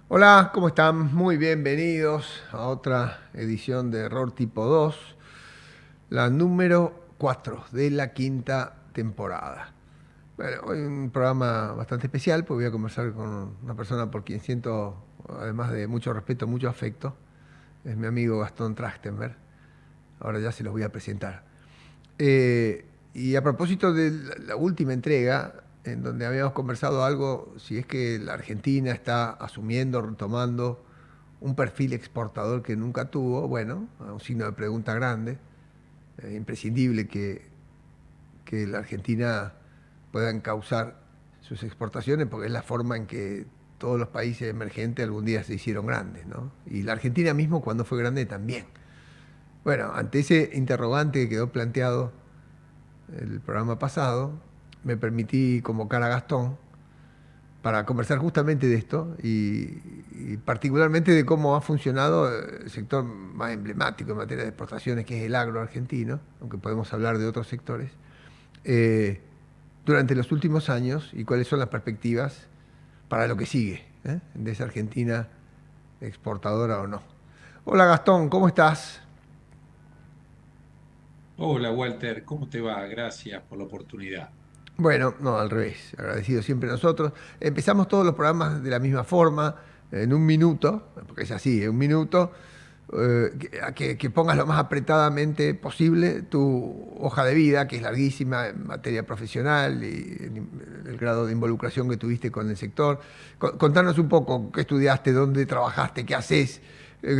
Hola, ¿cómo están? Muy bienvenidos a otra edición de Error Tipo 2, la número 4 de la quinta temporada. Bueno, hoy un programa bastante especial, porque voy a conversar con una persona por quien siento, además de mucho respeto, mucho afecto. Es mi amigo Gastón Trachtenberg. Ahora ya se los voy a presentar. Y a propósito de la última entrega, en donde habíamos conversado algo, si es que la Argentina está asumiendo, retomando un perfil exportador que nunca tuvo, bueno, un signo de pregunta grande, imprescindible que la Argentina pueda encauzar sus exportaciones, porque es la forma en que todos los países emergentes algún día se hicieron grandes, ¿no? Y la Argentina mismo cuando fue grande también. Bueno, ante ese interrogante que quedó planteado el programa pasado, me permití convocar a Gastón para conversar justamente de esto y particularmente de cómo ha funcionado el sector más emblemático en materia de exportaciones, que es el agro argentino, aunque podemos hablar de otros sectores, eh, durante los últimos años y cuáles son las perspectivas para lo que sigue, de esa Argentina exportadora o no. Hola Gastón, ¿cómo estás? Hola Walter, ¿cómo te va? Gracias por la oportunidad. Bueno, no, al revés, agradecido siempre nosotros. Empezamos todos los programas de la misma forma, en un minuto, porque es así, en un minuto, que pongas lo más apretadamente posible tu hoja de vida, que es larguísima en materia profesional y en el grado de involucración que tuviste con el sector. Contanos un poco qué estudiaste, dónde trabajaste, qué haces,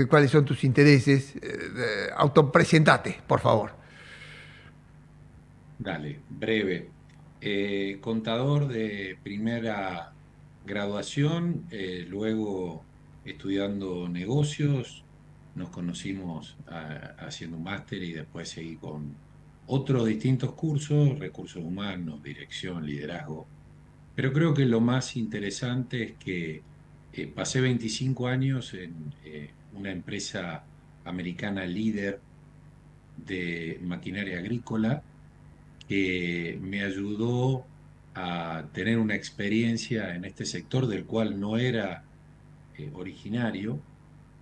cuáles son tus intereses. Autopresentate, por favor. Dale, breve. Contador de primera graduación, luego estudiando negocios, nos conocimos haciendo un máster y después seguí con otros distintos cursos, recursos humanos, dirección, liderazgo. Pero creo que lo más interesante es que pasé 25 años en una empresa americana líder de maquinaria agrícola que me ayudó a tener una experiencia en este sector del cual no era originario,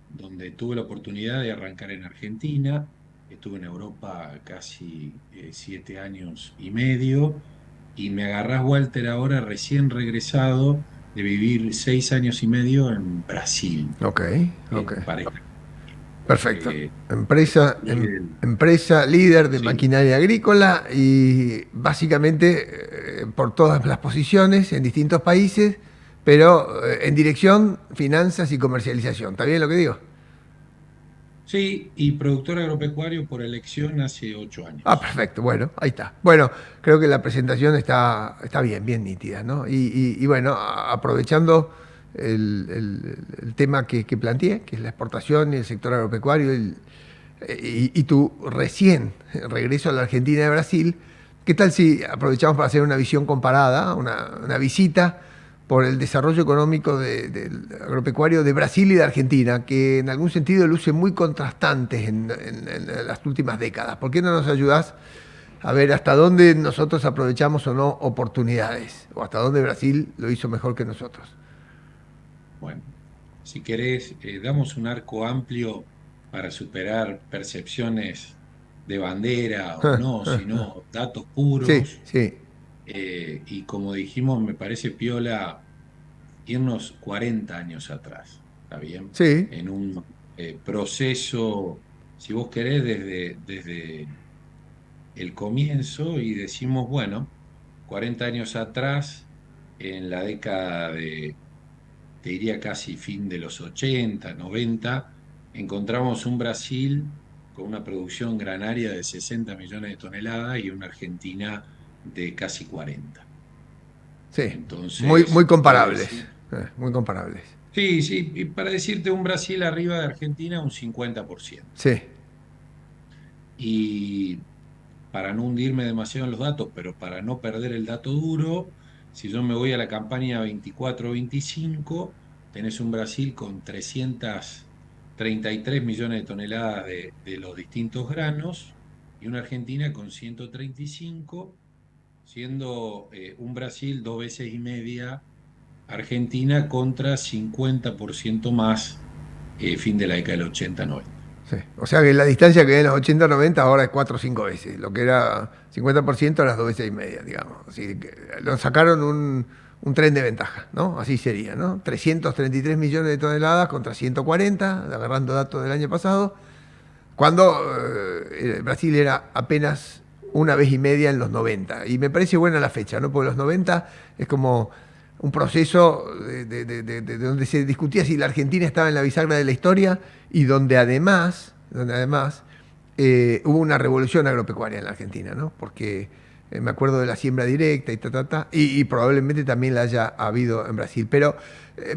donde tuve la oportunidad de arrancar en Argentina, estuve en Europa casi 7 años y medio, y me agarrás, Walter, ahora recién regresado de vivir 6 años y medio en Brasil, Ok, ok. para Perfecto. estuve, Empresa líder de sí. maquinaria agrícola y básicamente por todas las posiciones en distintos países, pero en dirección, finanzas y comercialización. ¿Está bien lo que digo? Sí, y productor agropecuario por elección hace 8 años. Perfecto. Bueno, ahí está. Bueno, creo que la presentación está bien, bien nítida, ¿no? Y bueno, aprovechando el tema que planteé, que es la exportación y el sector agropecuario, y tu recién regreso a la Argentina de Brasil, ¿qué tal si aprovechamos para hacer una visión comparada, una visita por el desarrollo económico del agropecuario de Brasil y de Argentina, que en algún sentido luce muy contrastantes en las últimas décadas? ¿Por qué no nos ayudás a ver hasta dónde nosotros aprovechamos o no oportunidades? O hasta dónde Brasil lo hizo mejor que nosotros. Bueno, si querés, damos un arco amplio para superar percepciones de bandera o no, sino datos Sí, puros. sí, Y como dijimos, me parece piola irnos 40 años atrás, ¿está bien? sí. En un proceso, si vos querés, desde el comienzo y decimos, bueno, 40 años atrás, en la década de, te diría casi fin de los 80 90, encontramos un Brasil con una producción granaria de 60 millones de toneladas y una Argentina de casi 40. Sí, muy, muy Entonces, para comparables. decir, Muy comparables. sí, sí, y para decirte un Brasil arriba de Argentina, un 50%. Sí, Y para no hundirme demasiado en los datos, pero para no perder el dato duro, si yo me voy a la campaña 24-25, tenés un Brasil con 333 millones de toneladas de los distintos granos y una Argentina con 135, siendo un Brasil 2 veces y media Argentina contra 50% más fin de la década del 80-90. Sí. O sea que la distancia que en los 80-90 ahora es 4 o 5 veces. Lo que era 50% las 2 veces y media, digamos. Así que lo sacaron un tren de ventaja, ¿no? Así sería, ¿no? 333 millones de toneladas contra 140, agarrando datos del año pasado, cuando Brasil era apenas una vez y media en los 90. Y me parece buena la fecha, ¿no? Porque los 90 es como un proceso de donde se discutía si la Argentina estaba en la bisagra de la historia y donde además hubo una revolución agropecuaria en la Argentina, ¿no? Porque me acuerdo de la siembra directa y probablemente también la haya habido en Brasil. Pero,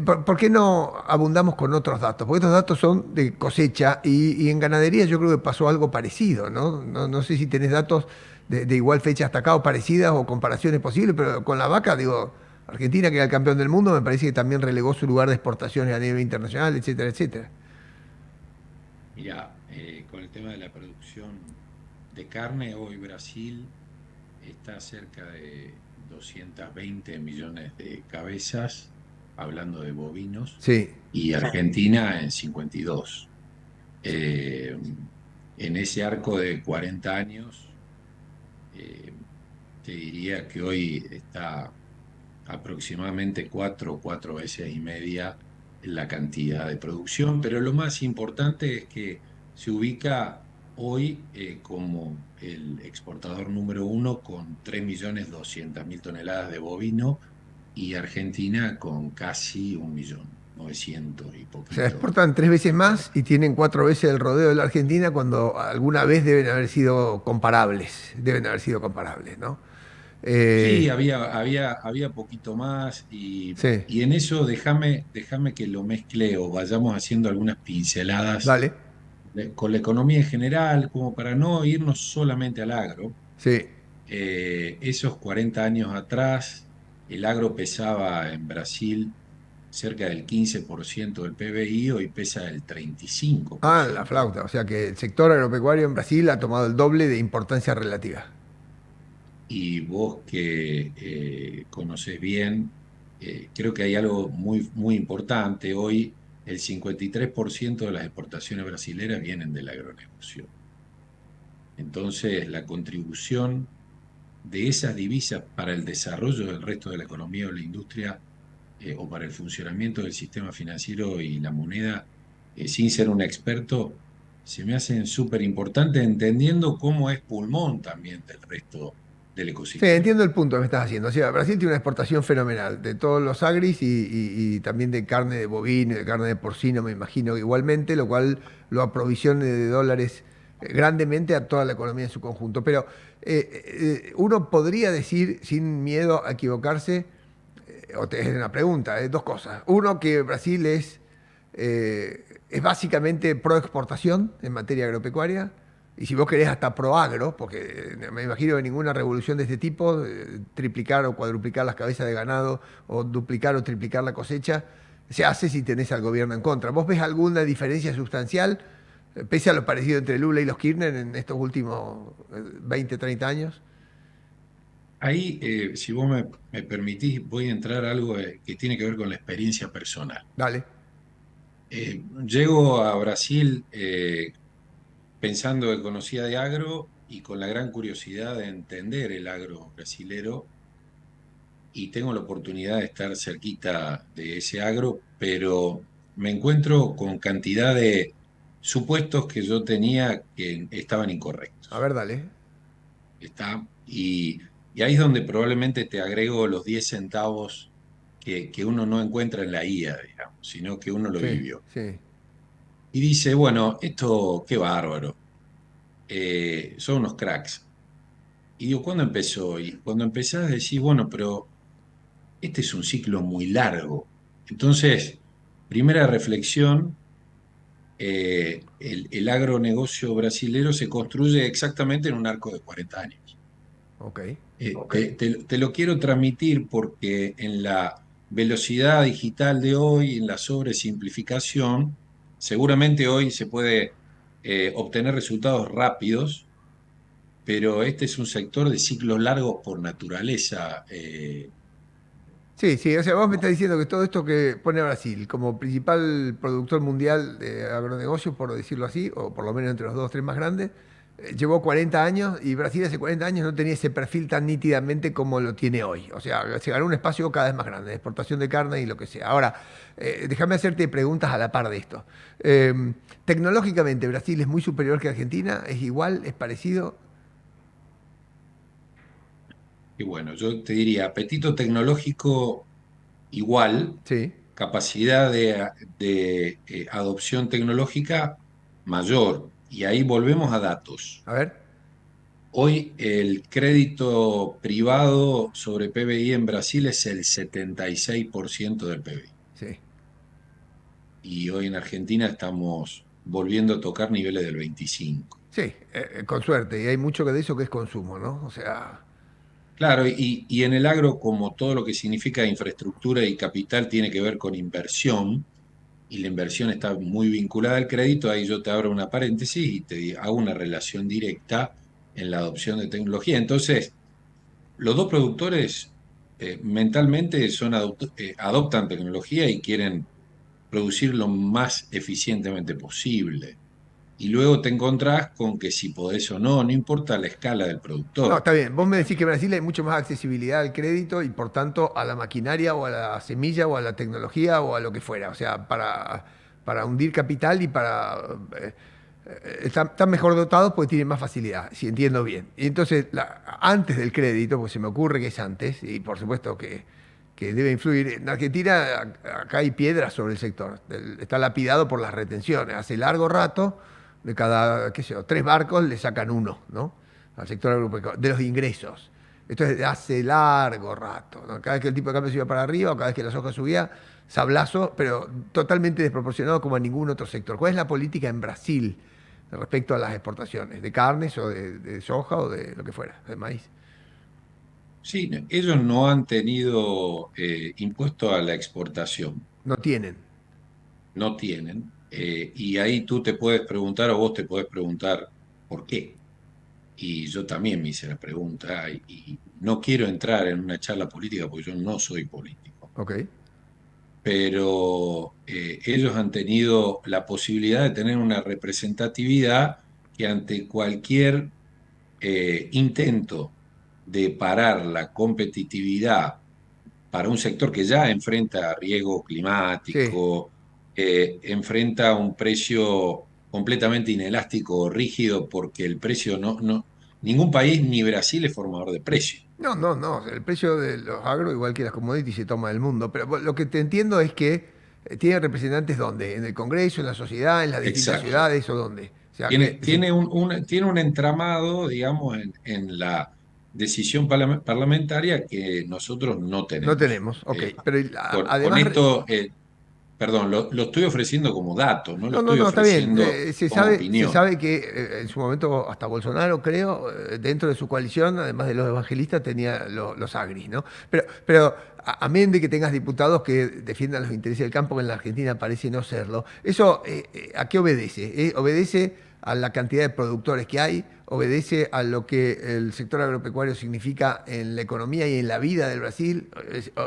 ¿por qué no abundamos con otros datos? Porque estos datos son de cosecha y en ganadería yo creo que pasó algo parecido, ¿no? No sé si tenés datos de igual fecha hasta acá o parecidas o comparaciones posibles, pero con la vaca, digo, Argentina, que era el campeón del mundo, me parece que también relegó su lugar de exportaciones a nivel internacional, etcétera, etcétera. Mira, con el tema de la producción de carne, hoy Brasil está cerca de 220 millones de cabezas, hablando de bovinos, Sí, y Argentina en 52. Eh, en ese arco de 40 años, eh, te diría que hoy está aproximadamente cuatro veces y media la cantidad de producción, pero lo más importante es que se ubica hoy como el exportador número uno con 3.200.000 toneladas de bovino y Argentina con casi 1.900.000 y o sea, poquito exportan 3 veces de más y toneladas. tienen 4 veces el rodeo de la Argentina cuando alguna vez deben haber sido comparables. Deben haber sido comparables, ¿no? Sí, Eh, había poquito más sí, y en eso déjame que lo mezcle o vayamos haciendo algunas pinceladas dale. con la economía en general, como para no irnos solamente al agro. Sí. Esos 40 años atrás, el agro pesaba en Brasil cerca del 15% del PBI, hoy pesa el Ah, la 35%. flauta. O sea que el sector agropecuario en Brasil ha tomado el doble de importancia relativa. Y vos que conocés bien, creo que hay algo muy, muy importante. Hoy el 53% de las exportaciones brasileras vienen del agronegocio. Entonces, la contribución de esas divisas para el desarrollo del resto de la economía o la industria o para el funcionamiento del sistema financiero y la moneda, sin ser un experto, se me hacen súper importantes entendiendo cómo es pulmón también del resto del Sí, ecosistema. entiendo el punto que me estás haciendo. O sea, Brasil tiene una exportación fenomenal de todos los agris y también de carne de bovino y de carne de porcino, me imagino, igualmente, lo cual lo aprovisione de dólares grandemente a toda la economía en su conjunto. Pero uno podría decir, sin miedo a equivocarse, o te es una pregunta, dos cosas. Uno, que Brasil es básicamente pro exportación en materia agropecuaria, y si vos querés hasta pro agro, porque me imagino que ninguna revolución de este tipo, triplicar o cuadruplicar las cabezas de ganado, o duplicar o triplicar la cosecha, se hace si tenés al gobierno en contra. ¿Vos ves alguna diferencia sustancial, pese a lo parecido entre Lula y los Kirchner en estos últimos 20, 30 años? Ahí, si vos me permitís, voy a entrar a algo que tiene que ver con la experiencia personal. Dale. Llego a Brasil pensando que conocía de agro y con la gran curiosidad de entender el agro brasilero y tengo la oportunidad de estar cerquita de ese agro, pero me encuentro con cantidad de supuestos que yo tenía que estaban A incorrectos. ver, dale. ¿Está? Y ahí es donde probablemente te agrego los 10 centavos que uno no encuentra en la IA, digamos, sino que uno lo Sí, vivió. sí. Y dice, bueno, esto qué bárbaro, son unos cracks. Y digo, ¿cuándo empezó? Y cuando empezás decís, bueno, pero este es un ciclo muy largo. Entonces, primera reflexión, el agronegocio brasilero se construye exactamente en un arco de 40 años. Ok. Te lo quiero transmitir porque en la velocidad digital de hoy, en la sobresimplificación, seguramente hoy se puede obtener resultados rápidos, pero este es un sector de ciclos largos por naturaleza, Sí, sí, o sea, vos me estás diciendo que todo esto que pone a Brasil como principal productor mundial de agronegocios, por decirlo así, o por lo menos entre los dos o tres más grandes, llevó 40 años y Brasil hace 40 años no tenía ese perfil tan nítidamente como lo tiene hoy. O sea, se ganó un espacio cada vez más grande, de exportación de carne y lo que sea. Ahora, déjame hacerte preguntas a la par de esto. Tecnológicamente, Brasil es muy superior que Argentina, es igual, es parecido. Y bueno, yo te diría, apetito tecnológico igual, Sí, capacidad de adopción tecnológica mayor. Y ahí volvemos a datos. a ver, Hoy el crédito privado sobre PBI en Brasil es el 76% del PBI. sí. Y hoy en Argentina estamos volviendo a tocar niveles del 25. Sí, con suerte, y hay mucho que de eso que es consumo, ¿no? O sea, Claro, y en el agro, como todo lo que significa infraestructura y capital tiene que ver con inversión, y la inversión está muy vinculada al crédito, ahí yo te abro una paréntesis y hago una relación directa en la adopción de tecnología. Entonces, los dos productores mentalmente adoptan tecnología y quieren producir lo más eficientemente posible. Y luego te encontrás con que si podés o no, no importa la escala del no, productor. está bien. Vos me Está decís que bien. en Brasil hay mucho más accesibilidad al crédito y por tanto a la maquinaria o a la semilla o a la tecnología o a lo que fuera. O sea, para hundir capital y para... están mejor dotados porque tienen más facilidad, si entiendo bien. Y entonces, antes del crédito, pues se me ocurre que es antes, y por supuesto que debe influir. En Argentina, acá hay piedras sobre el sector. Está lapidado por las retenciones. Hace largo rato, de cada, qué sé yo, tres barcos le sacan uno, ¿no? Al sector agropecuario, de los ingresos. Esto es de hace largo rato, ¿no? Cada vez que el tipo de cambio se iba para arriba o cada vez que la soja subía, sablazo, pero totalmente desproporcionado como a ningún otro sector. ¿Cuál es la política en Brasil respecto a las exportaciones? ¿De carnes o de soja o de lo que fuera, de maíz? Sí, ellos no han tenido impuesto a la exportación, No tienen. no tienen. Y ahí tú te puedes preguntar o vos te podés preguntar por qué. Y yo también me hice la pregunta y no quiero entrar en una charla política porque yo no soy político, Ok. pero ellos han tenido la posibilidad de tener una representatividad que ante cualquier intento de parar la competitividad para un sector que ya enfrenta riesgo Sí. climático, enfrenta un precio completamente inelástico o rígido, porque el precio ningún país ni Brasil es formador de precio. No, no, no. El precio de los agro, igual que las commodities, se toma del mundo. Pero lo que te entiendo es que tienen representantes ¿dónde? ¿En el Congreso, en la sociedad, en las distintas Exacto. ciudades o dónde? O sea Tiene, que sí, tiene un entramado, digamos, en la decisión parlamentaria que nosotros no no tenemos. tenemos. Ok. Pero Con además, esto, perdón, lo estoy ofreciendo como dato, no lo no, no, estoy no, está bien. ofreciendo como Se opinión. sabe que en su momento hasta Bolsonaro, creo, dentro de su coalición, además de los evangelistas, tenía los agris, ¿no? Pero amén de que tengas diputados que defiendan los intereses del campo, que en la Argentina parece no serlo, ¿eso a qué obedece? ¿Obedece a la cantidad de productores que hay? ¿Obedece a lo que el sector agropecuario significa en la economía y en la vida del Brasil?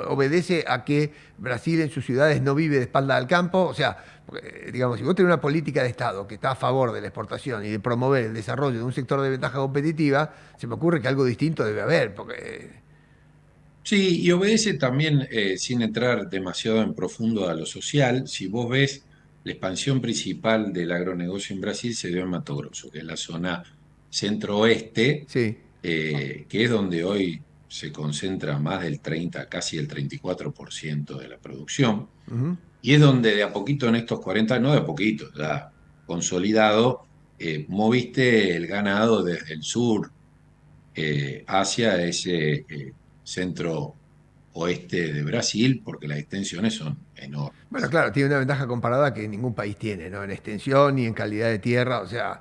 ¿Obedece a que Brasil en sus ciudades no vive de espalda al campo? O sea, porque, digamos, si vos tenés una política de Estado que está a favor de la exportación y de promover el desarrollo de un sector de ventaja competitiva, se me ocurre que algo distinto debe haber, porque... Sí, y obedece también, sin entrar demasiado en profundo a lo social, si vos ves la expansión principal del agronegocio en Brasil se dio en Mato Grosso, que es la zona centro-oeste, Sí. que es donde hoy se concentra más del 30, casi el 34% de la producción, Ujú. y es donde de a poquito en estos 40, no de a poquito, ya consolidado, moviste el ganado desde el sur hacia ese centro oeste de Brasil, porque las extensiones son Bueno, enormes. claro, tiene una ventaja comparada que ningún país tiene, ¿no? En extensión ni en calidad de tierra, o sea,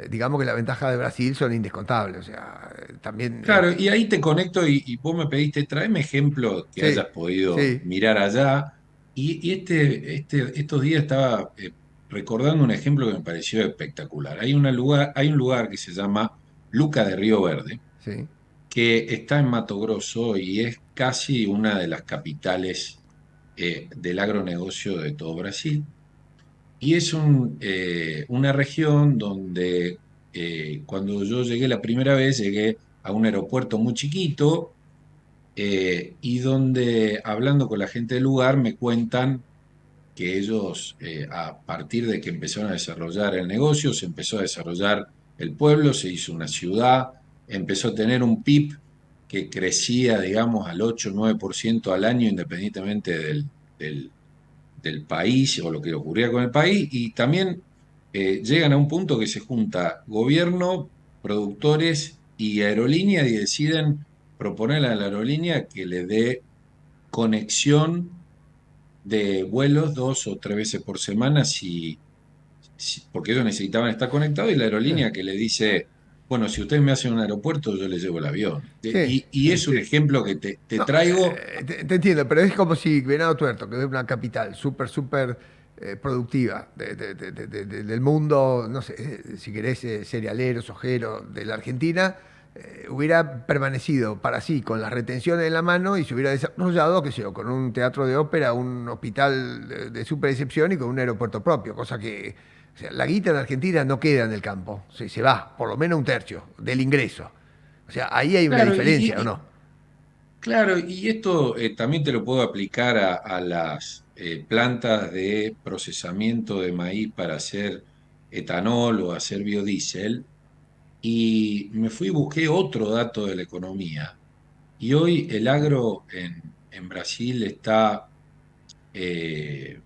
digamos que las ventajas de Brasil son indescontables, o sea, también... Claro, y ahí te conecto y vos me pediste, tráeme ejemplos que sí, hayas podido sí, mirar allá. Y estos días estaba recordando un ejemplo que me pareció espectacular. Hay un lugar que se llama Luca de Río Verde, sí, que está en Mato Grosso y es casi una de las capitales del agronegocio de todo Brasil. Y es una región donde cuando yo llegué la primera vez, llegué a un aeropuerto muy chiquito y donde hablando con la gente del lugar me cuentan que ellos, a partir de que empezaron a desarrollar el negocio, se empezó a desarrollar el pueblo, se hizo una ciudad, empezó a tener un PIB que crecía, digamos, al 8 o 9% al año, independientemente del, del país o lo que ocurría con el país, y también llegan a un punto que se junta gobierno, productores y aerolínea y deciden proponerle a la aerolínea que le dé conexión de vuelos 2 o 3 veces por semana, porque ellos necesitaban estar conectados, y la Sí, aerolínea que le dice, bueno, si ustedes me hacen un aeropuerto, yo les llevo el avión. sí, Y sí. es un ejemplo que te No, traigo. te entiendo, pero es como si Venado Tuerto, que es una capital súper productiva del mundo, no sé, si querés, cerealeros, ojeros, de la Argentina, hubiera permanecido para sí con las retenciones en la mano y se hubiera desarrollado, qué sé yo, con un teatro de ópera, un hospital de súper excepción y con un aeropuerto propio, cosa que, o sea, la guita en Argentina no queda en el campo, se va, por lo menos un tercio del ingreso. O sea, ahí hay una Claro, diferencia, ¿o no? claro, y esto también te lo puedo aplicar a las plantas de procesamiento de maíz para hacer etanol o hacer biodiesel. Y me fui y busqué otro dato de la economía. Y hoy el agro en Brasil está eh,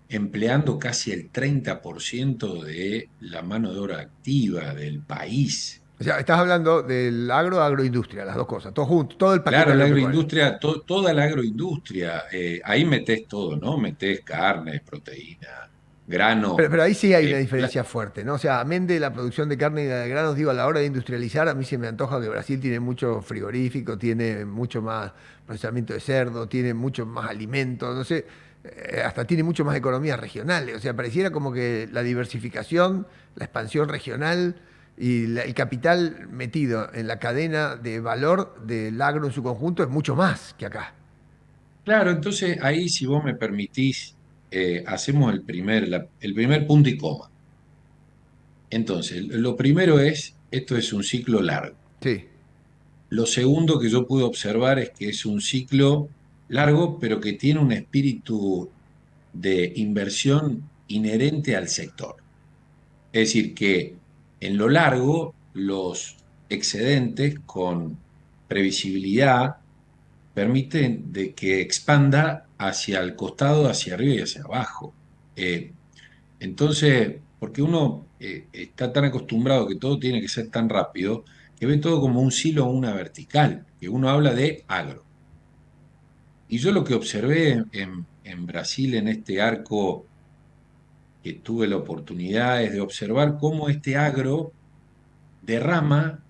empleando casi el 30% de la mano de obra activa del país. O sea, estás hablando del agroindustria, las dos cosas, todo junto, todo el paquete Claro, la agropecuario. agroindustria, toda la agroindustria, ahí metés todo, ¿no? Metés carne, proteína, grano. Pero ahí sí hay una eh, pla- diferencia fuerte, ¿no? O sea, amén de la producción de carne y de granos, digo, a la hora de industrializar, a mí se me antoja que Brasil tiene mucho frigorífico, tiene mucho más procesamiento de cerdo, tiene mucho más alimentos, no sé, hasta tiene mucho más economías regionales. O sea, pareciera como que la diversificación, la expansión regional y el capital metido en la cadena de valor del agro en su conjunto es mucho más que acá. claro, entonces ahí, si vos me permitís, hacemos el primer punto y coma. Entonces, lo primero es, esto es un ciclo largo. Sí. Lo segundo que yo pude observar es que es un ciclo largo, pero que tiene un espíritu de inversión inherente al sector. Es decir, que en lo largo los excedentes con previsibilidad permiten de que expanda hacia el costado, hacia arriba y hacia abajo. Eh, entonces, porque uno está tan acostumbrado que todo tiene que ser tan rápido, que ve todo como un silo o una vertical, que uno habla de agro. Y yo lo que observé en Brasil en este arco que tuve la oportunidad es de observar cómo este agro derrama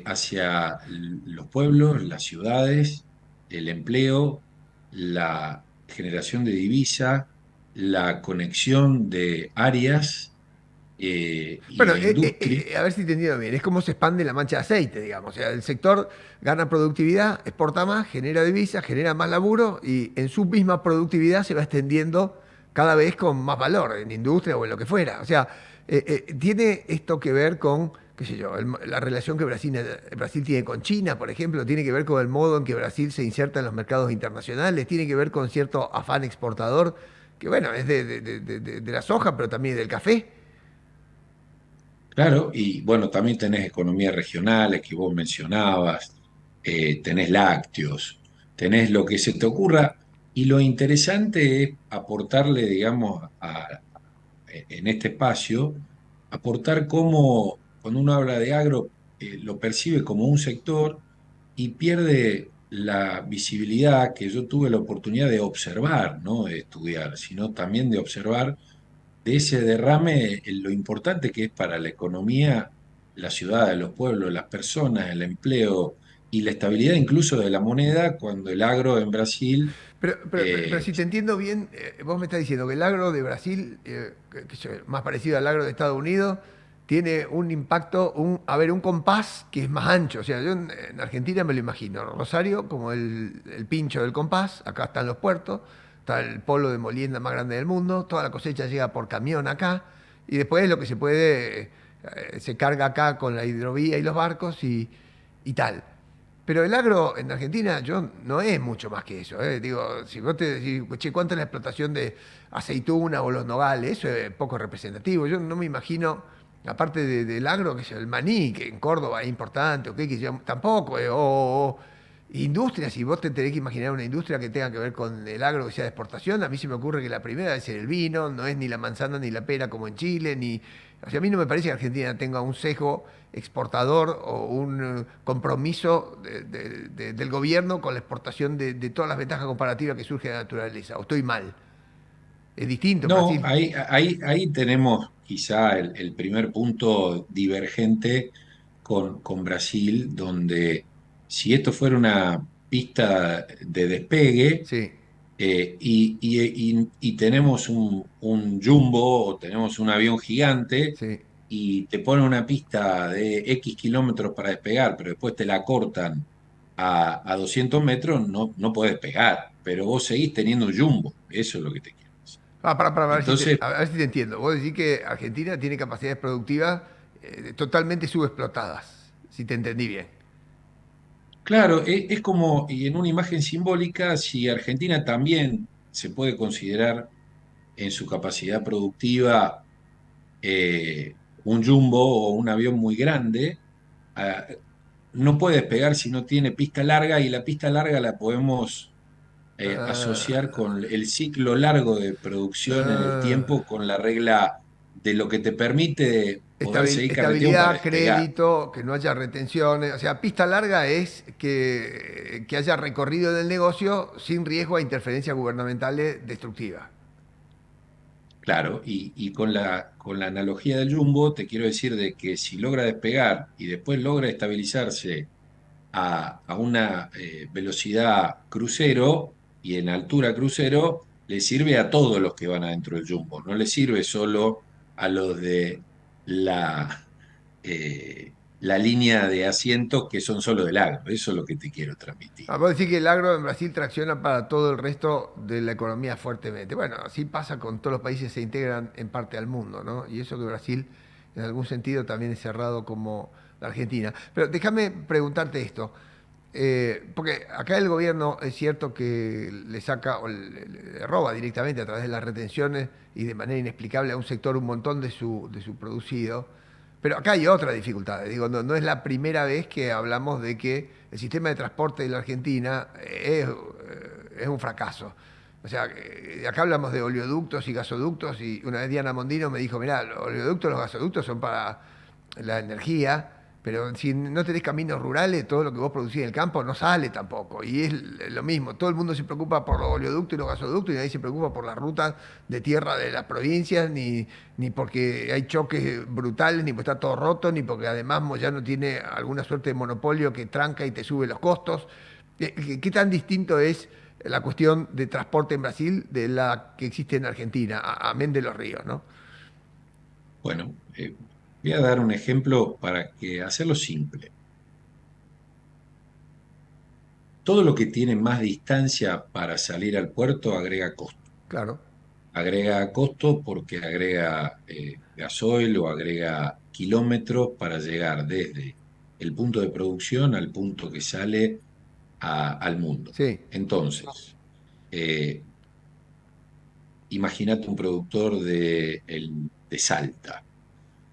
hacia los pueblos, las ciudades, el empleo, la generación de divisa, la conexión de áreas y Bueno, de industria. a ver si te entiendo bien, es como se expande la mancha de aceite, digamos. O sea, el sector gana productividad, exporta más, genera divisas, genera más laburo y en su misma productividad se va extendiendo cada vez con más valor en industria o en lo que fuera. O sea, tiene esto que ver con, qué sé yo, la relación que Brasil tiene con China, por ejemplo, tiene que ver con el modo en que Brasil se inserta en los mercados internacionales, tiene que ver con cierto afán exportador, que bueno, es de la soja, pero también del café. Claro, y bueno, también tenés economías regionales que vos mencionabas, tenés lácteos, tenés lo que se te ocurra, y lo interesante es aportarle, digamos, en este espacio, aportar cómo, cuando uno habla de agro, lo percibe como un sector y pierde la visibilidad que yo tuve la oportunidad de observar, no de estudiar, sino también de observar de ese derrame, lo importante que es para la economía, la ciudad, los pueblos, las personas, el empleo y la estabilidad incluso de la moneda, cuando el agro en Brasil, Pero eh, si te entiendo bien, vos me estás diciendo que el agro de Brasil, que es más parecido al agro de Estados Unidos, tiene un impacto, un compás que es más ancho. O sea, yo en Argentina me lo imagino. Rosario como el pincho del compás, acá están los puertos, está el polo de molienda más grande del mundo, toda la cosecha llega por camión acá, y después lo que se puede, se carga acá con la hidrovía y los barcos y tal. Pero el agro en Argentina yo no es mucho más que eso. Digo, si vos te decís, che, ¿cuánto es la explotación de aceituna o los nogales? Eso es poco representativo. Yo no me imagino, aparte del agro, que es el maní, que en Córdoba es importante, o que tampoco, o industrias, si vos te tenés que imaginar una industria que tenga que ver con el agro que sea de exportación, a mí se me ocurre que la primera debe ser el vino, no es ni la manzana ni la pera como en Chile, ni... O sea, a mí no me parece que Argentina tenga un sesgo exportador o un compromiso del gobierno con la exportación de todas las ventajas comparativas que surgen de la naturaleza. ¿O estoy mal? Es distinto en No, Brasil. ahí tenemos quizá el primer punto divergente con Brasil, donde si esto fuera una pista de despegue Sí, y tenemos un jumbo o tenemos un avión gigante sí. y te ponen una pista de X kilómetros para despegar, pero después te la cortan a 200 metros, no podés despegar, pero vos seguís teniendo un jumbo, eso es lo que te quiero decir. Para ver si Entonces, a ver si te entiendo. Vos decís que Argentina tiene capacidades productivas totalmente subexplotadas, si te entendí bien. claro, es como, y en una imagen simbólica, si Argentina también se puede considerar en su capacidad productiva un jumbo o un avión muy grande, ah, no puede despegar si no tiene pista larga y la pista larga la podemos asociar Ah, con el ciclo largo de producción en el ah. tiempo, con la regla de lo que te permite poder seguir carreteando para Estabilidad, despegar. crédito, que no haya retenciones. O sea, pista larga es que haya recorrido del negocio sin riesgo a interferencias gubernamentales destructivas. Claro, y con la analogía del jumbo, te quiero decir de que si logra despegar y después logra estabilizarse a una velocidad crucero y en altura crucero, le sirve a todos los que van adentro del jumbo, no le sirve solo a los de la línea de asientos que son solo del agro. Eso es lo que te quiero transmitir. Vamos a decir que el agro en Brasil tracciona para todo el resto de la economía fuertemente. Bueno, así pasa con todos los países que se integran en parte al mundo, ¿no? Y eso que Brasil en algún sentido también es cerrado como la Argentina. Pero déjame preguntarte esto. Porque acá el gobierno es cierto que le saca o le roba directamente a través de las retenciones y de manera inexplicable a un sector un montón de su producido. Pero acá hay otra dificultad. Digo, no es la primera vez que hablamos de que el sistema de transporte de la Argentina es un fracaso. O sea, acá hablamos de oleoductos y gasoductos y una vez Diana Mondino me dijo, mirá, los oleoductos y los gasoductos son para la energía, pero si no tenés caminos rurales, todo lo que vos producís en el campo no sale tampoco. Y es lo mismo, todo el mundo se preocupa por los oleoductos y los gasoductos y nadie se preocupa por las rutas de tierra de las provincias, ni porque hay choques brutales, ni porque está todo roto, ni porque además Moyano tiene alguna suerte de monopolio que tranca y te sube los costos. ¿Qué tan distinto es la cuestión de transporte en Brasil de la que existe en Argentina, amén de los ríos, ¿no? Bueno, voy a dar un ejemplo para que hacerlo simple. Todo lo que tiene más distancia para salir al puerto agrega costo. Claro, Agrega costo porque agrega gasoil o agrega kilómetros para llegar desde el punto de producción al punto que sale al mundo. sí, Entonces, eh, imagínate un productor de Salta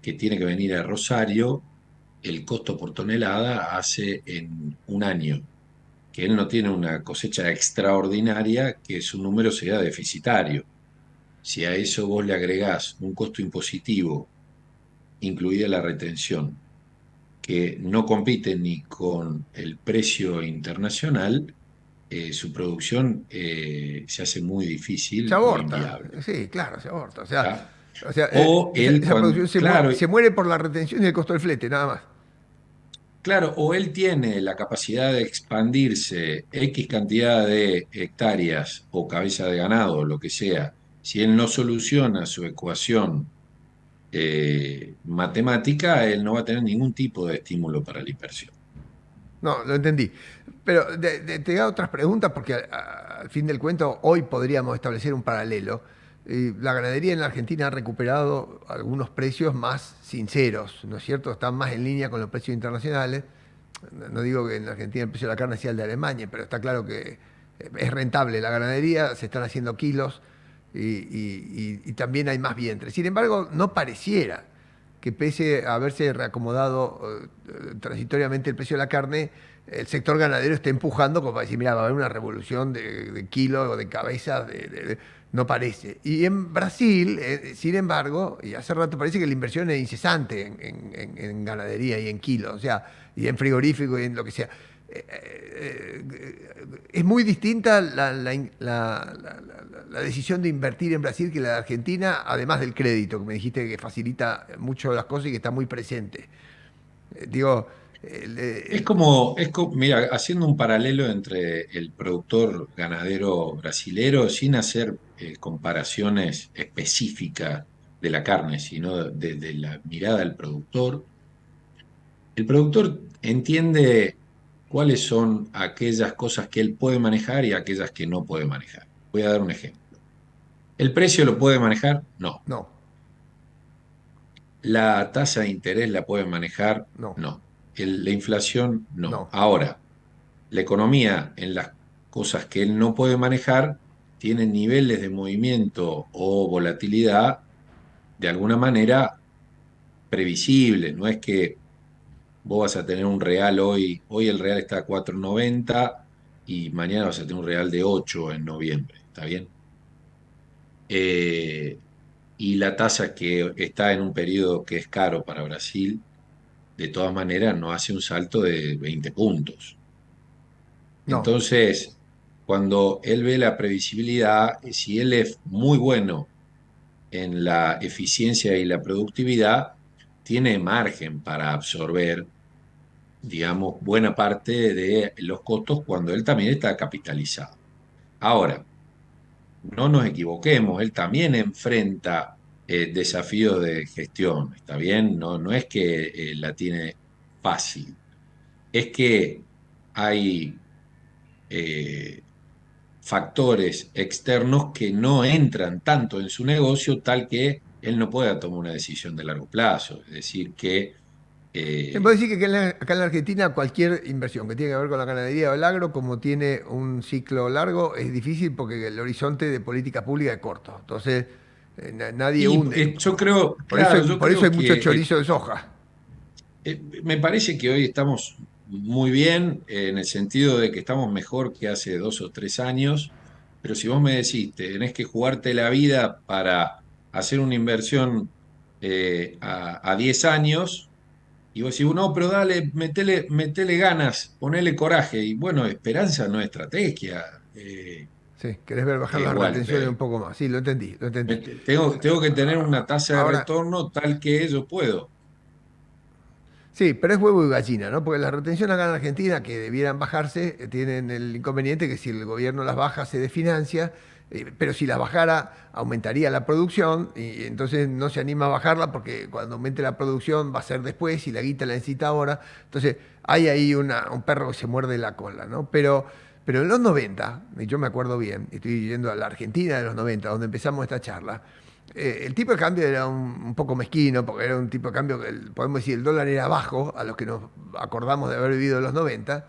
que tiene que venir a Rosario, el costo por tonelada hace en un año que él no tiene una cosecha extraordinaria, que su número sea deficitario. Si a eso vos le agregás un costo impositivo, incluida la retención, que no compite ni con el precio internacional, su producción se hace muy se difícil o aborta, inviable. sí, claro, se aborta. ¿Tá? O sea, O él, esa producción claro, se muere por la retención y el costo del flete, nada más. claro, o él tiene la capacidad de expandirse X cantidad de hectáreas o cabeza de ganado, o lo que sea. Si él no soluciona su ecuación matemática, él no va a tener ningún tipo de estímulo para la inversión. No, lo entendí. Pero te hago otras preguntas porque al fin del cuento hoy podríamos establecer un paralelo. La ganadería en la Argentina ha recuperado algunos precios más sinceros, ¿no es cierto? Están más en línea con los precios internacionales. No digo que en la Argentina el precio de la carne sea el de Alemania, pero está claro que es rentable la ganadería, se están haciendo kilos y también hay más vientre. Sin embargo, no pareciera que pese a haberse reacomodado transitoriamente el precio de la carne, el sector ganadero está empujando como para decir, mira, va a haber una revolución de kilos o de cabezas, no parece. Y en Brasil, sin embargo, y hace rato parece que la inversión es incesante en ganadería y en kilos, o sea, y en frigorífico y en lo que sea. Es muy distinta la decisión de invertir en Brasil que la de Argentina, además del crédito, que me dijiste que facilita mucho las cosas y que está muy presente. Digo, el- Es el- como, mira, haciendo un paralelo entre el productor ganadero brasilero, sin hacer comparaciones específicas de la carne, sino de la mirada del productor, el productor entiende cuáles son aquellas cosas que él puede manejar y aquellas que no puede manejar. Voy a dar un ejemplo. ¿El precio lo puede manejar? No. no, ¿La tasa de interés la puede manejar? no, No. ¿La inflación? No. no, Ahora, la economía en las cosas que él no puede manejar tiene niveles de movimiento o volatilidad de alguna manera previsibles. No es que vos vas a tener un real hoy el real está a 4,90 y mañana vas a tener un real de 8 en noviembre. ¿Está bien? Eh, y la tasa que está en un periodo que es caro para Brasil, de todas maneras, no hace un salto de 20 puntos. no. Entonces, cuando él ve la previsibilidad, si él es muy bueno en la eficiencia y la productividad, tiene margen para absorber, digamos, buena parte de los costos cuando él también está capitalizado. Ahora, no nos equivoquemos, él también enfrenta desafíos de gestión, ¿está bien? No, no es que la tiene fácil, es que hay eh, factores externos que no entran tanto en su negocio tal que él no pueda tomar una decisión de largo plazo. Es decir, que Se puede eh, decir que acá en la Argentina cualquier inversión que tiene que ver con la ganadería o el agro, como tiene un ciclo largo, es difícil porque el horizonte de política pública es corto. Entonces, nadie y hunde. yo creo, claro, yo Por eso creo hay mucho que chorizo de soja. me parece que hoy estamos muy bien en el sentido de que estamos mejor que hace 2 o 3 años, pero si vos me decís, tenés que jugarte la vida para hacer una inversión a 10 años. Y vos decís, no, pero dale, metele ganas, ponele coraje. Y bueno, esperanza no es estrategia. Sí, querés ver bajar las Igual, retenciones un poco más. Sí, lo entendí, lo entendí. tengo que tener una tasa de Ahora, retorno tal que yo puedo. sí, pero es huevo y gallina, ¿no? Porque las retenciones acá en Argentina, que debieran bajarse, tienen el inconveniente que si el gobierno las baja se desfinancia, pero si las bajara aumentaría la producción y entonces no se anima a bajarla porque cuando aumente la producción va a ser después y la guita la necesita ahora. Entonces hay ahí un perro que se muerde la cola, ¿no? Pero en los 90, y yo me acuerdo bien, estoy yendo a la Argentina de los 90, donde empezamos esta charla, el tipo de cambio era un poco mezquino, porque era un tipo de cambio que, podemos decir, el dólar era bajo, a los que nos acordamos de haber vivido en los 90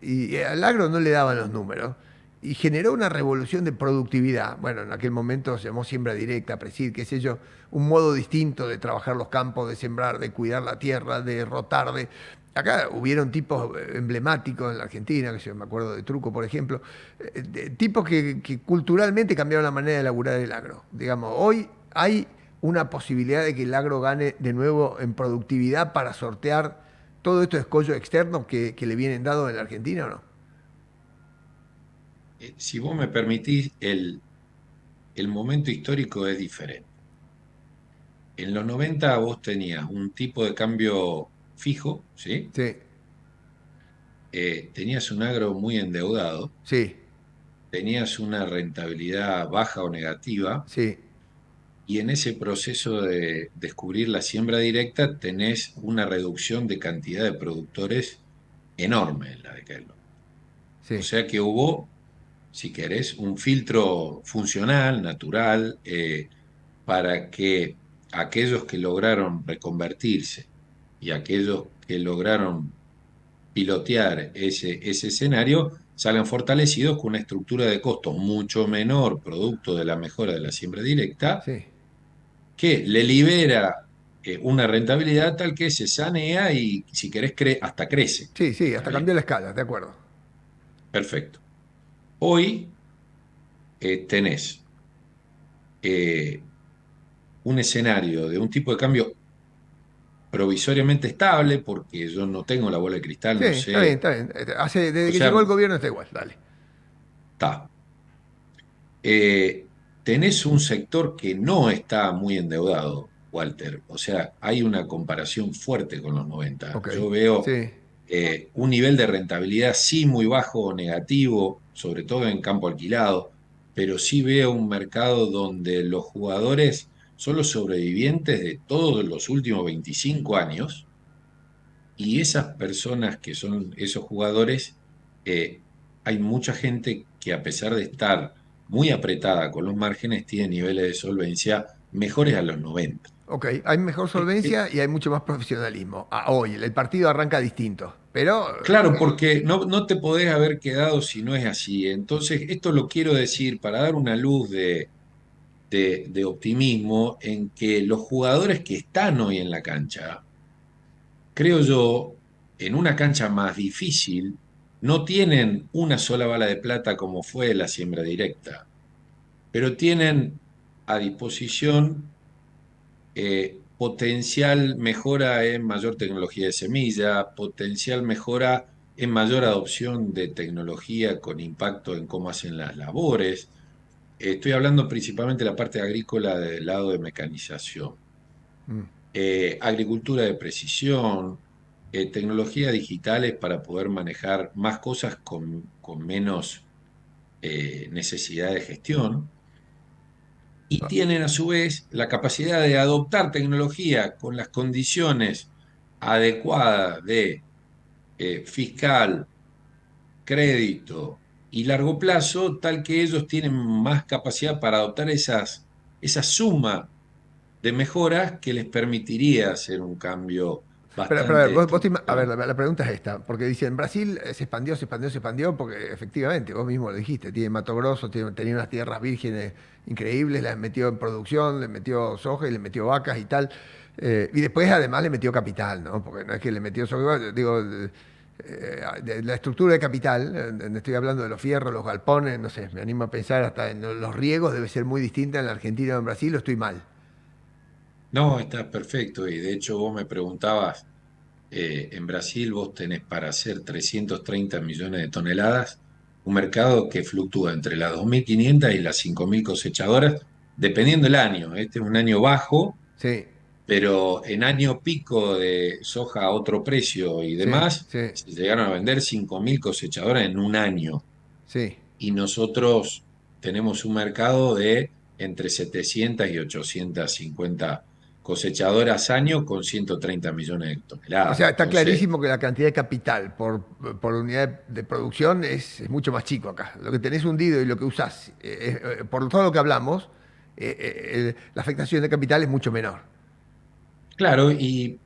y al agro no le daban los números. Y generó una revolución de productividad. Bueno, en aquel momento se llamó siembra directa, presid, qué sé yo, un modo distinto de trabajar los campos, de sembrar, de cuidar la tierra, de rotar, de... Acá hubieron tipos emblemáticos en la Argentina, que yo me acuerdo de Truco, por ejemplo, tipos que culturalmente cambiaron la manera de laburar el agro. Digamos, hoy hay una posibilidad de que el agro gane de nuevo en productividad para sortear todo estos escollos externos que le vienen dados en la Argentina o no. Si vos me permitís, el momento histórico es diferente. En los 90 vos tenías un tipo de cambio fijo, ¿sí? Sí, Tenías un agro muy endeudado, sí, tenías una rentabilidad baja o negativa, sí, y en ese proceso de descubrir la siembra directa tenés una reducción de cantidad de productores enorme en la década del 90. O Sí, sea que hubo, si querés, un filtro funcional, natural, para que aquellos que lograron reconvertirse y aquellos que lograron pilotear ese escenario salgan fortalecidos con una estructura de costos mucho menor, producto de la mejora de la siembra directa, sí. que le libera una rentabilidad tal que se sanea y, si querés, hasta crece. Sí, sí, ¿Está hasta bien? cambió la escala, de acuerdo. Perfecto. Hoy tenés eh, un escenario de un tipo de cambio provisoriamente estable, porque yo no tengo la bola de cristal, Sí, no está bien, sé. está bien. O Desde que llegó sea, el gobierno está igual, dale. está. Tenés un sector que no está muy endeudado, Walter. O sea, hay una comparación fuerte con los 90. Ok, Yo veo sí. un nivel de rentabilidad sí muy bajo o negativo, sobre todo en campo alquilado, pero sí veo un mercado donde los jugadores son los sobrevivientes de todos los últimos 25 años y esas personas que son esos jugadores, eh, hay mucha gente que a pesar de estar muy apretada con los márgenes, tiene niveles de solvencia mejores a los 90. Ok, hay mejor solvencia y hay mucho más profesionalismo. Hoy, el partido arranca distinto, pero Claro, porque no te podés haber quedado si no es así. Entonces, esto lo quiero decir para dar una luz de optimismo en que los jugadores que están hoy en la cancha, creo yo, en una cancha más difícil, no tienen una sola bala de plata como fue la siembra directa, pero tienen a disposición potencial mejora en mayor tecnología de semilla, potencial mejora en mayor adopción de tecnología con impacto en cómo hacen las labores. Estoy hablando principalmente de la parte agrícola del lado de mecanización, agricultura de precisión, tecnologías digitales para poder manejar más cosas con menos necesidad de gestión y tienen a su vez la capacidad de adoptar tecnología con las condiciones adecuadas de fiscal, crédito y largo plazo, tal que ellos tienen más capacidad para adoptar esa suma de mejoras que les permitiría hacer un cambio pero a ver, bastante a ver, estructural. la pregunta es esta, porque dicen, Brasil se expandió, se expandió, se expandió, porque efectivamente, vos mismo lo dijiste, tiene Mato Grosso, tenía unas tierras vírgenes increíbles, las metió en producción, le metió soja y le metió vacas y tal, y después además le metió capital, ¿no? Porque no es que le metió soja, digo, de la estructura de capital, estoy hablando de los fierros, los galpones, no sé, me animo a pensar hasta en los riegos, debe ser muy distinta en la Argentina o en Brasil, o estoy mal. No, está perfecto y de hecho vos me preguntabas, en Brasil vos tenés para hacer 330 millones de toneladas, un mercado que fluctúa entre las 2.500 y las 5.000 cosechadoras, dependiendo del año. Este es un año bajo, Sí, pero en año pico de soja a otro precio y sí, demás, sí, se llegaron a vender 5.000 cosechadoras en un año. sí. Y nosotros tenemos un mercado de entre 700 y 850 cosechadoras año con 130 millones de O toneladas. sea, está Entonces, clarísimo que la cantidad de capital por unidad de producción es mucho más chico acá. Lo que tenés hundido y lo que usás, por todo lo que hablamos, la afectación de capital es mucho menor. claro, y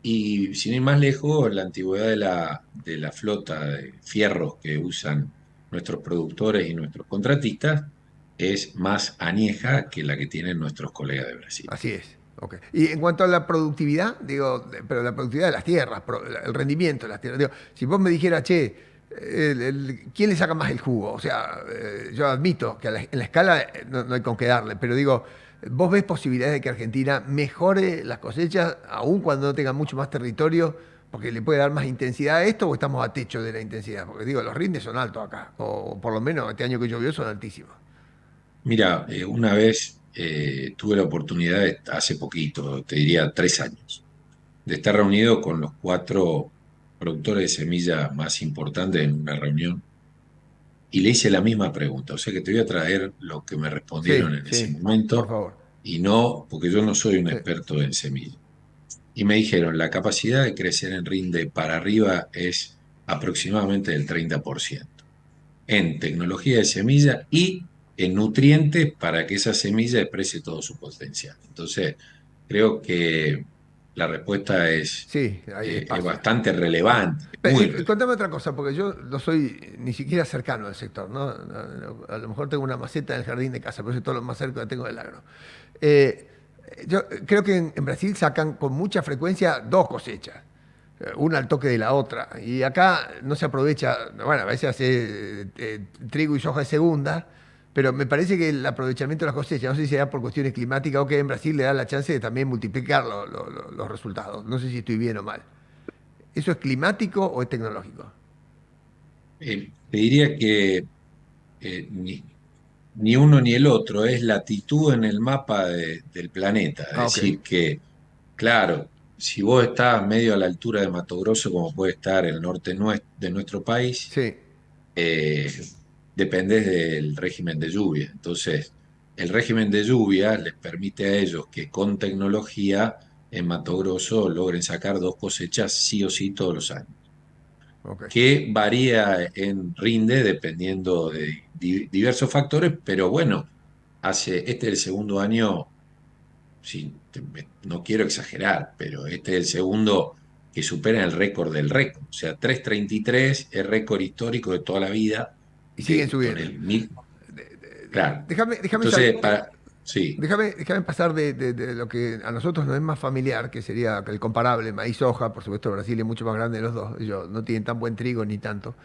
sin ir más lejos, la antigüedad de la flota de fierros que usan nuestros productores y nuestros contratistas es más añeja que la que tienen nuestros colegas de Brasil. Así es. Ok. Y en cuanto a la productividad, digo, pero la productividad de las tierras, el rendimiento de las tierras. Digo, si vos me dijeras, che, ¿quién le saca más el jugo? O sea, yo admito que en la escala no hay con qué darle, pero digo, ¿vos ves posibilidades de que Argentina mejore las cosechas aún cuando no tenga mucho más territorio? Porque le puede dar más intensidad a esto o estamos a techo de la intensidad. Porque digo, los rindes son altos acá, o por lo menos este año que llovió son altísimos. Mira, una vez tuve la oportunidad, hace poquito, te diría 3 años, de estar reunido con los 4 productores de semilla más importantes en una reunión y le hice la misma pregunta. O sea que te voy a traer lo que me Sí, respondieron en ese sí, por momento favor. y no, porque yo no soy un Sí, experto en semillas. Y me dijeron, la capacidad de crecer en rinde para arriba es aproximadamente del 30% en tecnología de semilla y en nutrientes para que esa semilla exprese todo su potencial. Entonces, creo que la respuesta sí, hay es espacio. bastante relevante, muy relevante. Contame otra cosa, porque yo no soy ni siquiera cercano al sector, ¿no? A lo mejor tengo una maceta en el jardín de casa, pero eso es todo lo más cerca que tengo del agro. Eh, yo creo que en Brasil sacan con mucha frecuencia dos cosechas, una al toque de la otra. Y acá no se aprovecha, bueno, a veces hace trigo y soja de segunda, pero me parece que el aprovechamiento de las cosechas, no sé si será por cuestiones climáticas o que en Brasil le da la chance de también multiplicar los resultados. No sé si estoy bien o mal. ¿Eso es climático o es tecnológico? Te diría que ni uno ni el otro, es latitud en el mapa del planeta. Es Ah, ok. decir, que, claro, si vos estás medio a la altura de Mato Grosso, como puede estar el norte de nuestro país, Sí. eh, dependés del régimen de lluvia. Entonces, el régimen de lluvia les permite a ellos que con tecnología en Mato Grosso logren sacar dos cosechas sí o sí todos los años, Ok. que varía en rinde dependiendo de diversos factores, pero bueno, este es el segundo año, sí, no quiero exagerar, pero este es el segundo que supera el récord del récord. O sea, 333 es récord histórico de toda la vida Y siguen con subiendo. el mil. Claro. Déjame, Entonces, sí, déjame pasar de lo que a nosotros nos es más familiar, que sería el comparable, maíz, soja, por supuesto Brasil es mucho más grande de los dos, ellos no tienen tan buen trigo ni tanto.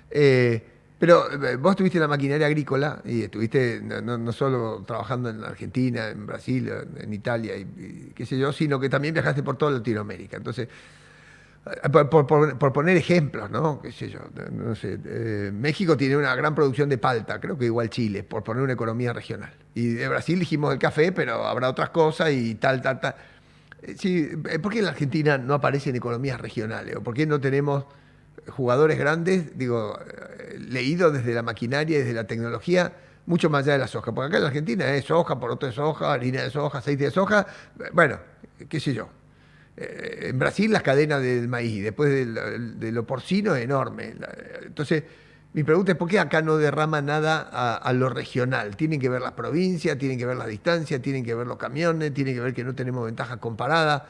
Eh, pero vos tuviste la maquinaria agrícola y estuviste no solo trabajando en Argentina, en Brasil, en Italia y qué sé yo, sino que también viajaste por toda Latinoamérica. Entonces, por poner ejemplos, ¿no? ¿Qué sé yo? No sé. México tiene una gran producción de palta, creo que igual Chile, por poner una economía regional. Y de Brasil dijimos el café, pero habrá otras cosas y tal, tal, tal. Sí, ¿por qué en la Argentina no aparecen economías regionales? ¿O por qué no tenemos jugadores grandes, digo, leídos desde la maquinaria y desde la tecnología, mucho más allá de la soja? Porque acá en la Argentina es soja, poroto de soja, harina de soja, aceite de soja, bueno, qué sé yo. En Brasil las cadenas del maíz, después de lo porcino es enorme. Entonces, mi pregunta es ¿por qué acá no derrama nada a lo regional? Tienen que ver las provincias, tienen que ver las distancias, tienen que ver los camiones, tienen que ver que no tenemos ventajas comparadas.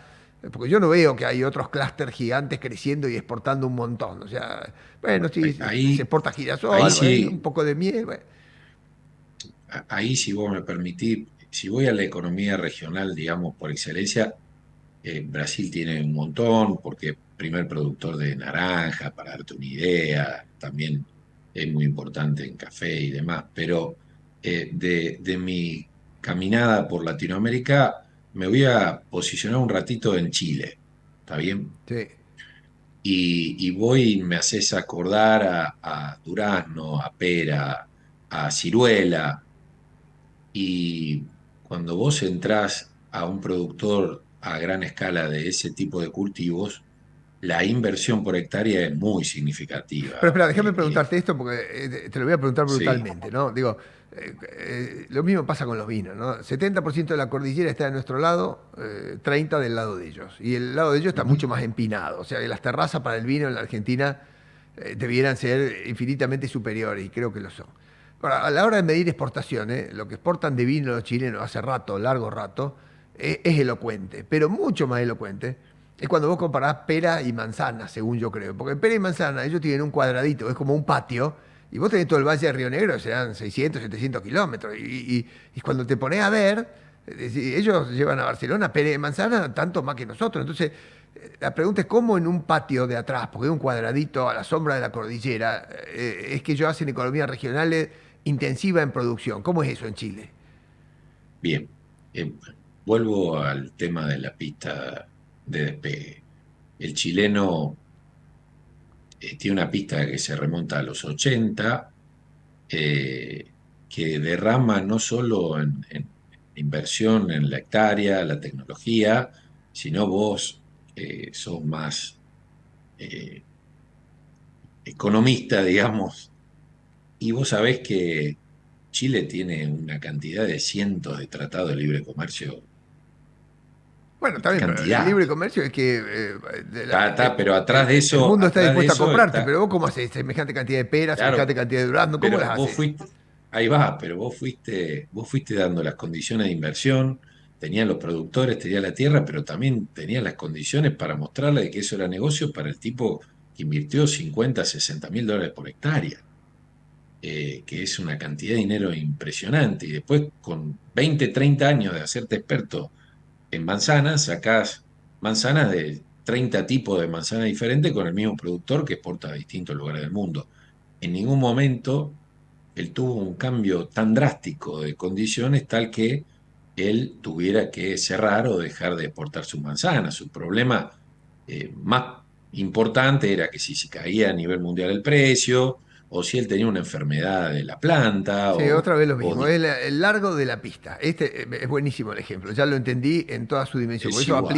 Porque yo no veo que hay otros clústeres gigantes creciendo y exportando un montón. O sea, bueno, sí, se ahí, exporta ahí girasol, bueno, un sí, poco de miel. Bueno. ahí si vos me permitís, si voy a la economía regional, digamos, por excelencia, Brasil tiene un montón, porque primer productor de naranja, para darte una idea, también es muy importante en café y demás, pero de mi caminada por Latinoamérica me voy a posicionar un ratito en Chile, ¿está bien? Sí. Y voy y me haces acordar a durazno, a pera, a ciruela, y cuando vos entrás a un productor a gran escala de ese tipo de cultivos, la inversión por hectárea es muy Pero significativa. espera, déjame preguntarte esto porque te lo voy a preguntar Sí. brutalmente, ¿no? Digo, lo mismo pasa con los vinos, ¿no? 70% de la cordillera está de nuestro lado, 30% del lado de ellos. Y el lado de ellos está Ujú. mucho más empinado. O sea, que las terrazas para el vino en la Argentina debieran ser infinitamente superiores, y creo que lo son. Ahora, a la hora de medir exportaciones, lo que exportan de vino los chilenos hace rato, largo rato, es elocuente, pero mucho más elocuente es cuando vos comparás pera y manzana, según yo creo. Porque pera y manzana, ellos tienen un cuadradito, es como un patio, y vos tenés todo el Valle de Río Negro, serán 600, 700 kilómetros. Y cuando te pones a ver, ellos llevan a Barcelona pera y manzana tanto más que nosotros. Entonces, la pregunta es cómo en un patio de atrás, porque es un cuadradito a la sombra de la cordillera, es que ellos hacen economías regionales intensiva en producción. ¿Cómo es eso en Chile? Bien. Eh, Vuelvo al tema de la pista de despegue. El chileno tiene una pista que se remonta a los 80, que derrama no solo en inversión en la hectárea, la tecnología, sino vos sos más eh, economista, digamos, y vos sabés que Chile tiene una cantidad de cientos de tratados de libre comercio, Bueno, está bien, pero el cantidad. libre comercio es que Pero atrás de el mundo está atrás de dispuesto a eso comprarte, está, pero vos cómo haces semejante cantidad de peras, semejante claro, cantidad de durazno, ¿cómo pero las haces? ahí va, pero vos fuiste dando las condiciones de inversión, tenían los productores, tenía la tierra, pero también tenían las condiciones para mostrarle de que eso era negocio para el tipo que invirtió 50 60 mil dólares por hectárea, que es una cantidad de dinero impresionante. Y después, con 20 30 años de hacerte experto en manzanas, sacás manzanas de 30 tipos de manzanas diferentes con el mismo productor que exporta a distintos lugares del mundo. En ningún momento él tuvo un cambio tan drástico de condiciones tal que él tuviera que cerrar o dejar de exportar sus manzanas. Su problema más importante era que si se caía a nivel mundial el precio, o si él tenía una enfermedad de la planta, Sí, otra vez lo o mismo, es el largo de la pista. Este es buenísimo el ejemplo, ya lo entendí en toda su dimensión. Por es eso igual,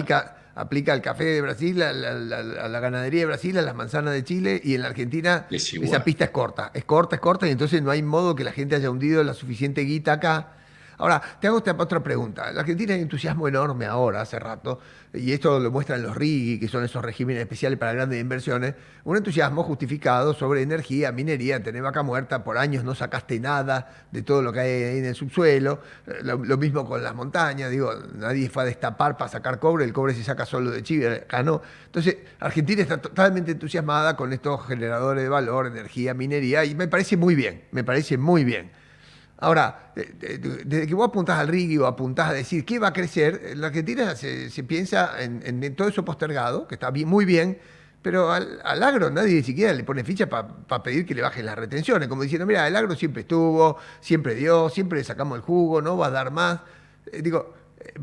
aplica al café de Brasil, a la ganadería de Brasil, a las manzanas de Chile y en la Argentina es esa igual. pista es corta y entonces no hay modo que la gente haya hundido la suficiente guita acá. Ahora, te hago esta otra pregunta. En la Argentina hay entusiasmo enorme ahora, hace rato, y esto lo muestran los RIGI, que son esos regímenes especiales para grandes inversiones, un entusiasmo justificado sobre energía, minería, tenés vaca muerta, por años no sacaste nada de todo lo que hay ahí en el subsuelo, lo mismo con las montañas, digo, nadie fue a destapar para sacar cobre, el cobre se saca solo de Chile, acá no. Entonces, Argentina está totalmente entusiasmada con estos generadores de valor, energía, minería, y me parece muy bien, me parece muy bien. Ahora, desde que vos apuntás al RIGI o apuntás a decir qué va a crecer, en la Argentina se piensa en todo eso postergado, que está muy bien, pero al agro nadie ni siquiera le pone ficha para pedir que le bajen las retenciones, como diciendo, mira, el agro siempre estuvo, siempre dio, siempre le sacamos el jugo, no va a dar más.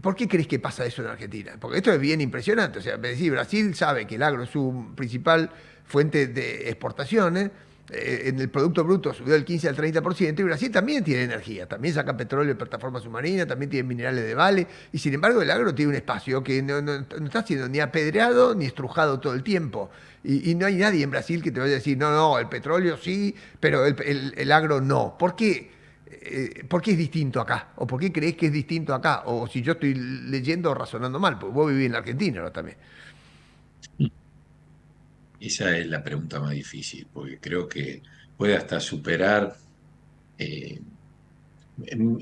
¿Por qué crees que pasa eso en Argentina? Porque esto es bien impresionante. O sea, me decís, Brasil sabe que el agro es su principal fuente de exportaciones, en el Producto Bruto subió del 15 al 30% y Brasil también tiene energía, también saca petróleo de plataformas submarinas, también tiene minerales de vale y sin embargo el agro tiene un espacio que no está siendo ni apedreado ni estrujado todo el tiempo. Y no hay nadie en Brasil que te vaya a decir, no, no, el petróleo sí, pero el agro no. ¿Por qué es distinto acá? ¿O por qué crees que es distinto acá? O si yo estoy leyendo o razonando mal, porque vos vivís en la Argentina ¿no? También. Esa es la pregunta más difícil, porque creo que puede hasta superar eh,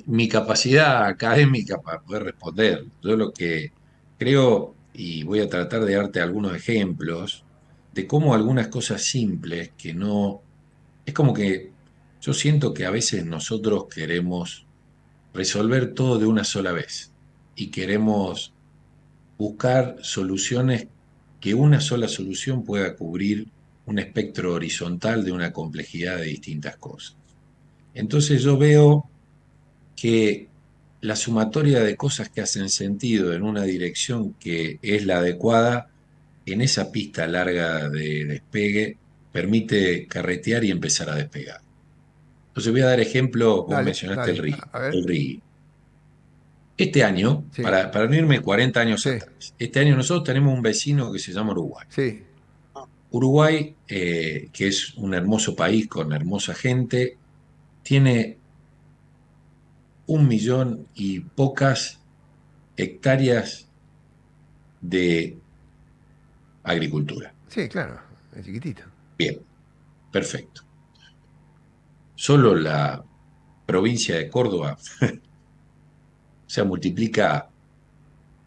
mi capacidad académica para poder responder. Yo lo que creo, y voy a tratar de darte algunos ejemplos, de cómo algunas cosas simples que no... Es como que yo siento que a veces nosotros queremos resolver todo de una sola vez y queremos buscar soluciones que una sola solución pueda cubrir un espectro horizontal de una complejidad de distintas cosas. Entonces yo veo que la sumatoria de cosas que hacen sentido en una dirección que es la adecuada, en esa pista larga de despegue, permite carretear y empezar a despegar. Entonces voy a dar ejemplo, vos Dale, mencionaste dale, a ver. el RIGI. Este año, Sí, para no irme 40 años sí, atrás, este año nosotros tenemos un vecino que se llama Uruguay. sí. Uruguay, que es un hermoso país con hermosa gente, tiene 1 millón y pocas hectáreas de agricultura. Sí, claro, es chiquitito. Bien, perfecto. Solo la provincia de Córdoba, o sea, multiplica,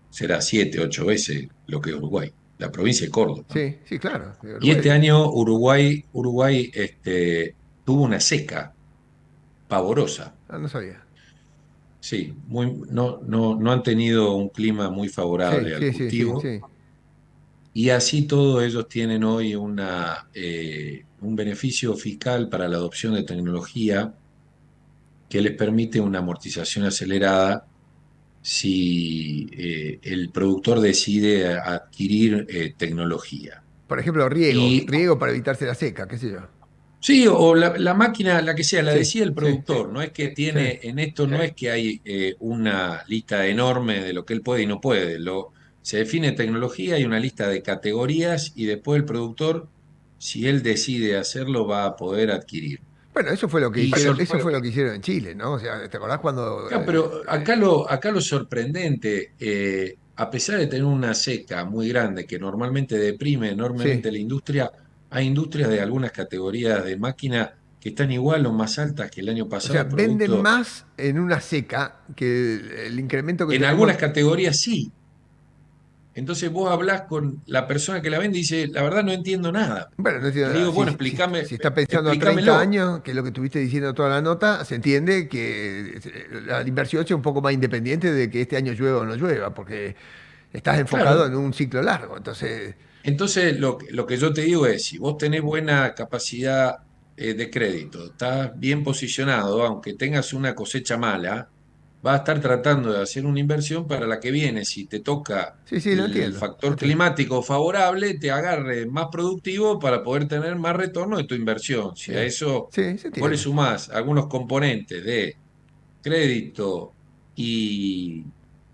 será 7, 8 veces lo que es Uruguay, la provincia de Córdoba, ¿no? Sí, sí, claro. Y este Uruguay, año Uruguay tuvo una seca pavorosa. no sabía. Sí, no han tenido un clima muy Sí, favorable al sí, sí, sí, cultivo sí. y así todos ellos tienen hoy un beneficio fiscal para la adopción de tecnología que les permite una amortización acelerada si el productor decide adquirir tecnología. Por ejemplo, Y riego para evitarse la seca, qué sé yo. sí, o la máquina, la que sea, la Sí, decide el sí, productor. No es que sí. tiene, en esto no es que hay una lista enorme de lo que él puede y no puede. Se define tecnología, hay una lista de categorías y después el productor, si él decide hacerlo, va a poder adquirir. Bueno, eso fue lo que Y hicieron, sor- eso fue lo que hicieron en Chile, ¿no? O sea, ¿te acordás cuando Claro, pero acá lo sorprendente, a pesar de tener una seca muy grande que normalmente deprime sí, enormemente la industria, hay industrias de algunas categorías de máquina que están igual o más altas que el año o sea, pasado, venden producto, más en una seca que el incremento que en tenemos. algunas categorías sí. Entonces vos hablás con la persona que la vende y dice, la verdad no entiendo nada. Bueno, no Y entiendo le nada. digo, Si, bueno, si está pensando a 30 explícamelo. años, que es lo que estuviste diciendo toda la nota, se entiende que la inversión sea un poco más independiente de que este año llueva o no llueva, porque estás enfocado en Claro. un ciclo largo. Entonces, Entonces, lo que yo te digo es, si vos tenés buena capacidad de crédito, estás bien posicionado, aunque tengas una cosecha mala, vas a estar tratando de hacer una inversión para la que viene. Si te toca sí, sí, el lo factor entiendo. climático favorable, te agarre más productivo para poder tener más retorno de tu inversión. Sí, Si a eso sí, se vos le entiende. sumás algunos componentes de crédito y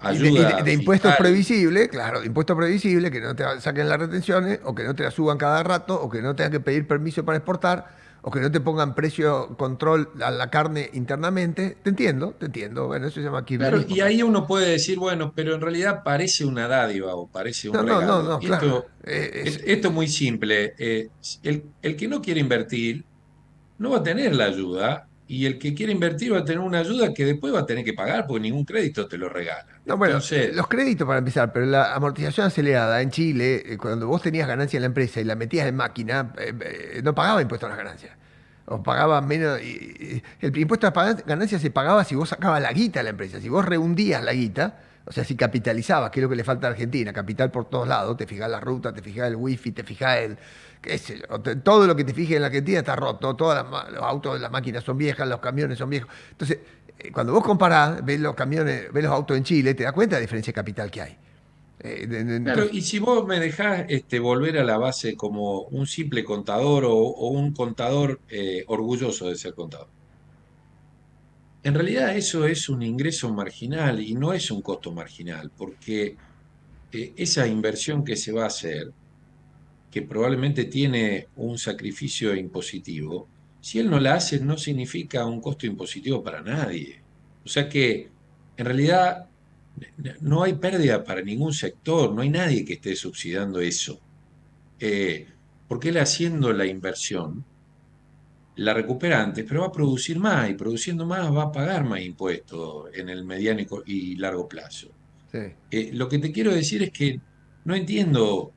Y ayuda de impuestos fiscal. previsibles, claro, de impuestos previsibles, que no te saquen las retenciones, o que no te las suban cada rato, o que no tengas que pedir permiso para exportar, o que no te pongan precio control a la carne internamente. Te entiendo. Bueno, eso se llama Claro, kirchnerismo, y claro. ahí uno puede decir, bueno, pero en realidad parece una dádiva o parece un No, no, no, regalo. no, Y claro. esto es muy simple. El que no quiere invertir no va a tener la ayuda y el que quiere invertir va a tener una ayuda que después va a tener que pagar porque ningún crédito te lo regalan. No, bueno, Entonces, los créditos para empezar, pero la amortización acelerada en Chile, cuando vos tenías ganancia en la empresa y la metías en máquina, no pagaba impuesto a las ganancias. O pagaba menos. El impuesto a las ganancias se pagaba si vos sacabas la guita de la empresa. Si vos rehundías la guita, o sea, si capitalizabas, que es lo que le falta a Argentina, capital por todos lados, te fijas la ruta, te fijas el wifi, te fijas el. Qué sé yo, todo lo que te fijes en la Argentina está roto, los autos, las máquinas son viejas, los camiones son viejos. Entonces, cuando vos comparás, ves los camiones, ves los autos en Chile, te das cuenta de la diferencia de capital que hay. claro, Entonces, y si vos me dejás volver a la base como un simple contador o un contador orgulloso de ser contador. En realidad eso es un ingreso marginal y no es un costo marginal, porque esa inversión que se va a hacer, que probablemente tiene un sacrificio impositivo, si él no la hace no significa un costo impositivo para nadie. O sea que en realidad no hay pérdida para ningún sector, no hay nadie que esté subsidiando eso. Eh, Porque él haciendo la inversión la recupera antes, pero va a producir más y produciendo más va a pagar más impuestos en el mediano y largo plazo. sí. Lo que te quiero decir es que no entiendo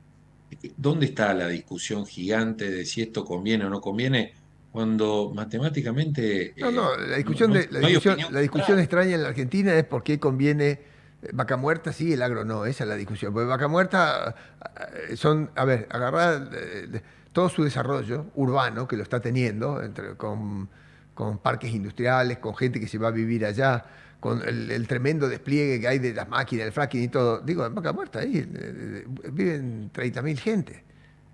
dónde está la discusión gigante de si esto conviene o no conviene, cuando matemáticamente No, no, no hay opinión la discusión contraria. extraña en la Argentina es por qué conviene vaca muerta, sí, el agro no, esa es la discusión. Porque vaca muerta son, a ver, agarrar todo su desarrollo urbano que lo está teniendo, con parques industriales, con gente que se va a vivir allá, con el tremendo despliegue que hay de las máquinas, el fracking y todo. Digo, en vaca muerta, ahí viven 30.000 gente.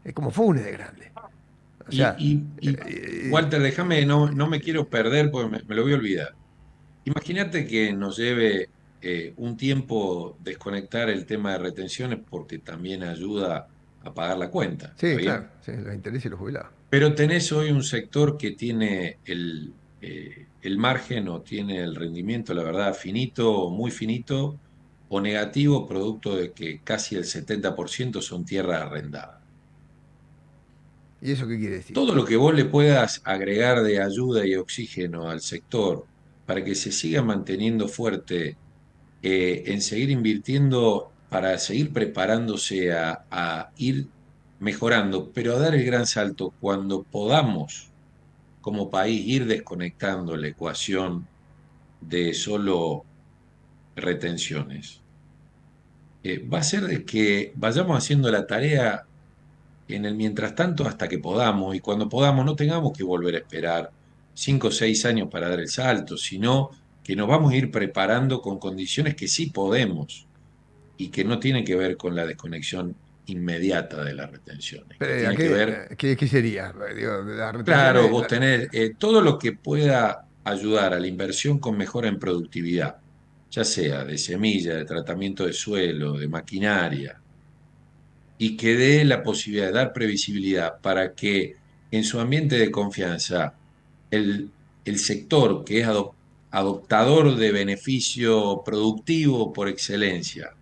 Es como Funes de grande. O sea, Y, Walter, déjame, no me quiero perder porque me lo voy a olvidar. Imagínate que nos lleve un tiempo desconectar el tema de retenciones porque también ayuda a pagar la cuenta, ¿está sí, claro, bien? sí, los intereses y los jubilados. Pero tenés hoy un sector que tiene el margen o tiene el rendimiento, la verdad, finito o muy finito o negativo, producto de que casi el 70% son tierras arrendadas. ¿Y eso qué quiere decir? Todo lo que vos le puedas agregar de ayuda y oxígeno al sector para que se siga manteniendo fuerte, en seguir invirtiendo para seguir preparándose a ir mejorando, pero a dar el gran salto cuando podamos como país ir desconectando la ecuación de solo retenciones, va a ser de que vayamos haciendo la tarea en el mientras tanto hasta que podamos y cuando podamos no tengamos que volver a esperar 5 o 6 años para dar el salto, sino que nos vamos a ir preparando con condiciones que sí podemos y que no tienen que ver con la desconexión inmediata de las retenciones, que Pero, tiene que ver, qué sería? Digo, las claro, retenciones. vos tenés todo lo que pueda ayudar a la inversión con mejora en productividad, ya sea de semilla, de tratamiento de suelo, de maquinaria, y que dé la posibilidad de dar previsibilidad para que en su ambiente de confianza el, el sector que es adoptador de beneficio productivo por excelencia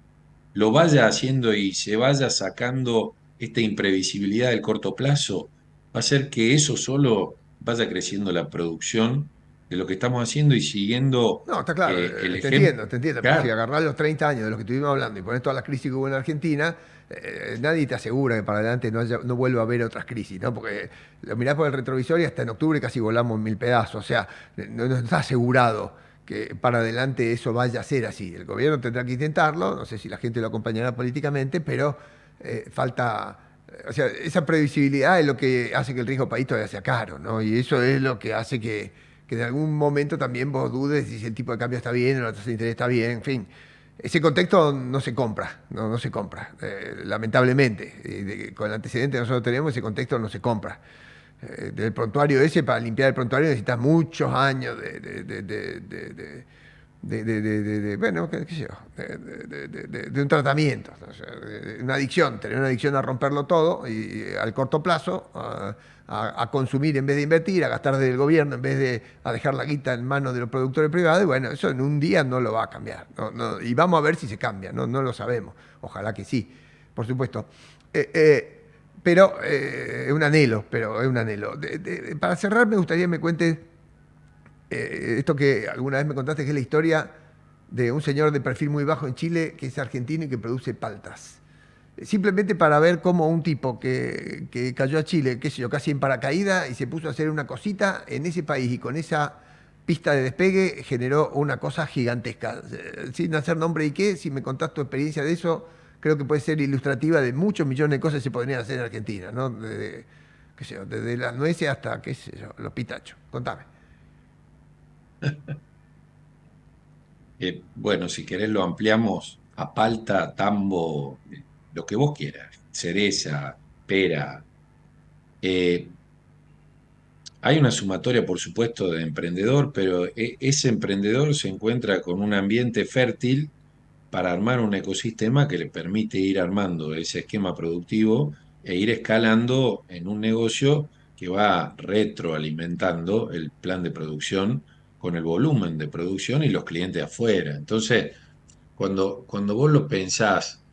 lo vaya haciendo y se vaya sacando esta imprevisibilidad del corto plazo, va a hacer que eso solo vaya creciendo la producción de lo que estamos haciendo y siguiendo No, está claro, el ejemplo. te entiendo, pero si Claro, agarrás los 30 años de los que estuvimos hablando y pones todas las crisis que hubo en Argentina, nadie te asegura que para adelante no vuelva a haber otras crisis, ¿no? Porque lo mirás por el retrovisor y hasta en octubre casi volamos en mil pedazos, o sea, no está asegurado que para adelante eso vaya a ser así. El gobierno tendrá que intentarlo, no sé si la gente lo acompañará políticamente, pero falta... O sea, esa previsibilidad es lo que hace que el riesgo país todavía sea caro, ¿no? Y eso es lo que hace que en algún momento también vos dudes si el tipo de cambio está bien o la tasa de interés está bien, en fin. Ese contexto no se compra, no se compra, lamentablemente. Con el antecedente que nosotros tenemos, ese contexto no se compra. Del prontuario ese, para limpiar el prontuario necesitas muchos años bueno, qué sé yo, de un tratamiento, o sea, de una adicción, tener una adicción a romperlo todo y al corto plazo, a consumir en vez de invertir, a gastar del gobierno en vez de a dejar la guita en manos de los productores privados, y bueno, eso en un día no lo va a cambiar. Y vamos a ver si se cambia, no lo sabemos. Ojalá que sí, por supuesto. Eh, eh, pero es un anhelo, pero es un anhelo. Para cerrar, me gustaría que me cuentes esto que alguna vez me contaste, que es la historia de un señor de perfil muy bajo en Chile, que es argentino y que produce paltas. Simplemente para ver cómo un tipo que cayó a Chile, qué sé yo, casi en paracaídas y se puso a hacer una cosita en ese país y con esa pista de despegue generó una cosa gigantesca. Sin hacer nombre y qué, si me contás tu experiencia de eso, creo que puede ser ilustrativa de muchos millones de cosas que se podrían hacer en Argentina, ¿no? Qué sé yo, desde las nueces hasta, qué sé yo, los pitachos. Contame. bueno, si querés lo ampliamos a palta, tambo, lo que vos quieras, cereza, pera. Eh, Hay una sumatoria, por supuesto, de emprendedor, pero ese emprendedor se encuentra con un ambiente fértil para armar un ecosistema que le permite ir armando ese esquema productivo e ir escalando en un negocio que va retroalimentando el plan de producción con el volumen de producción y los clientes afuera. Entonces, cuando vos lo pensás,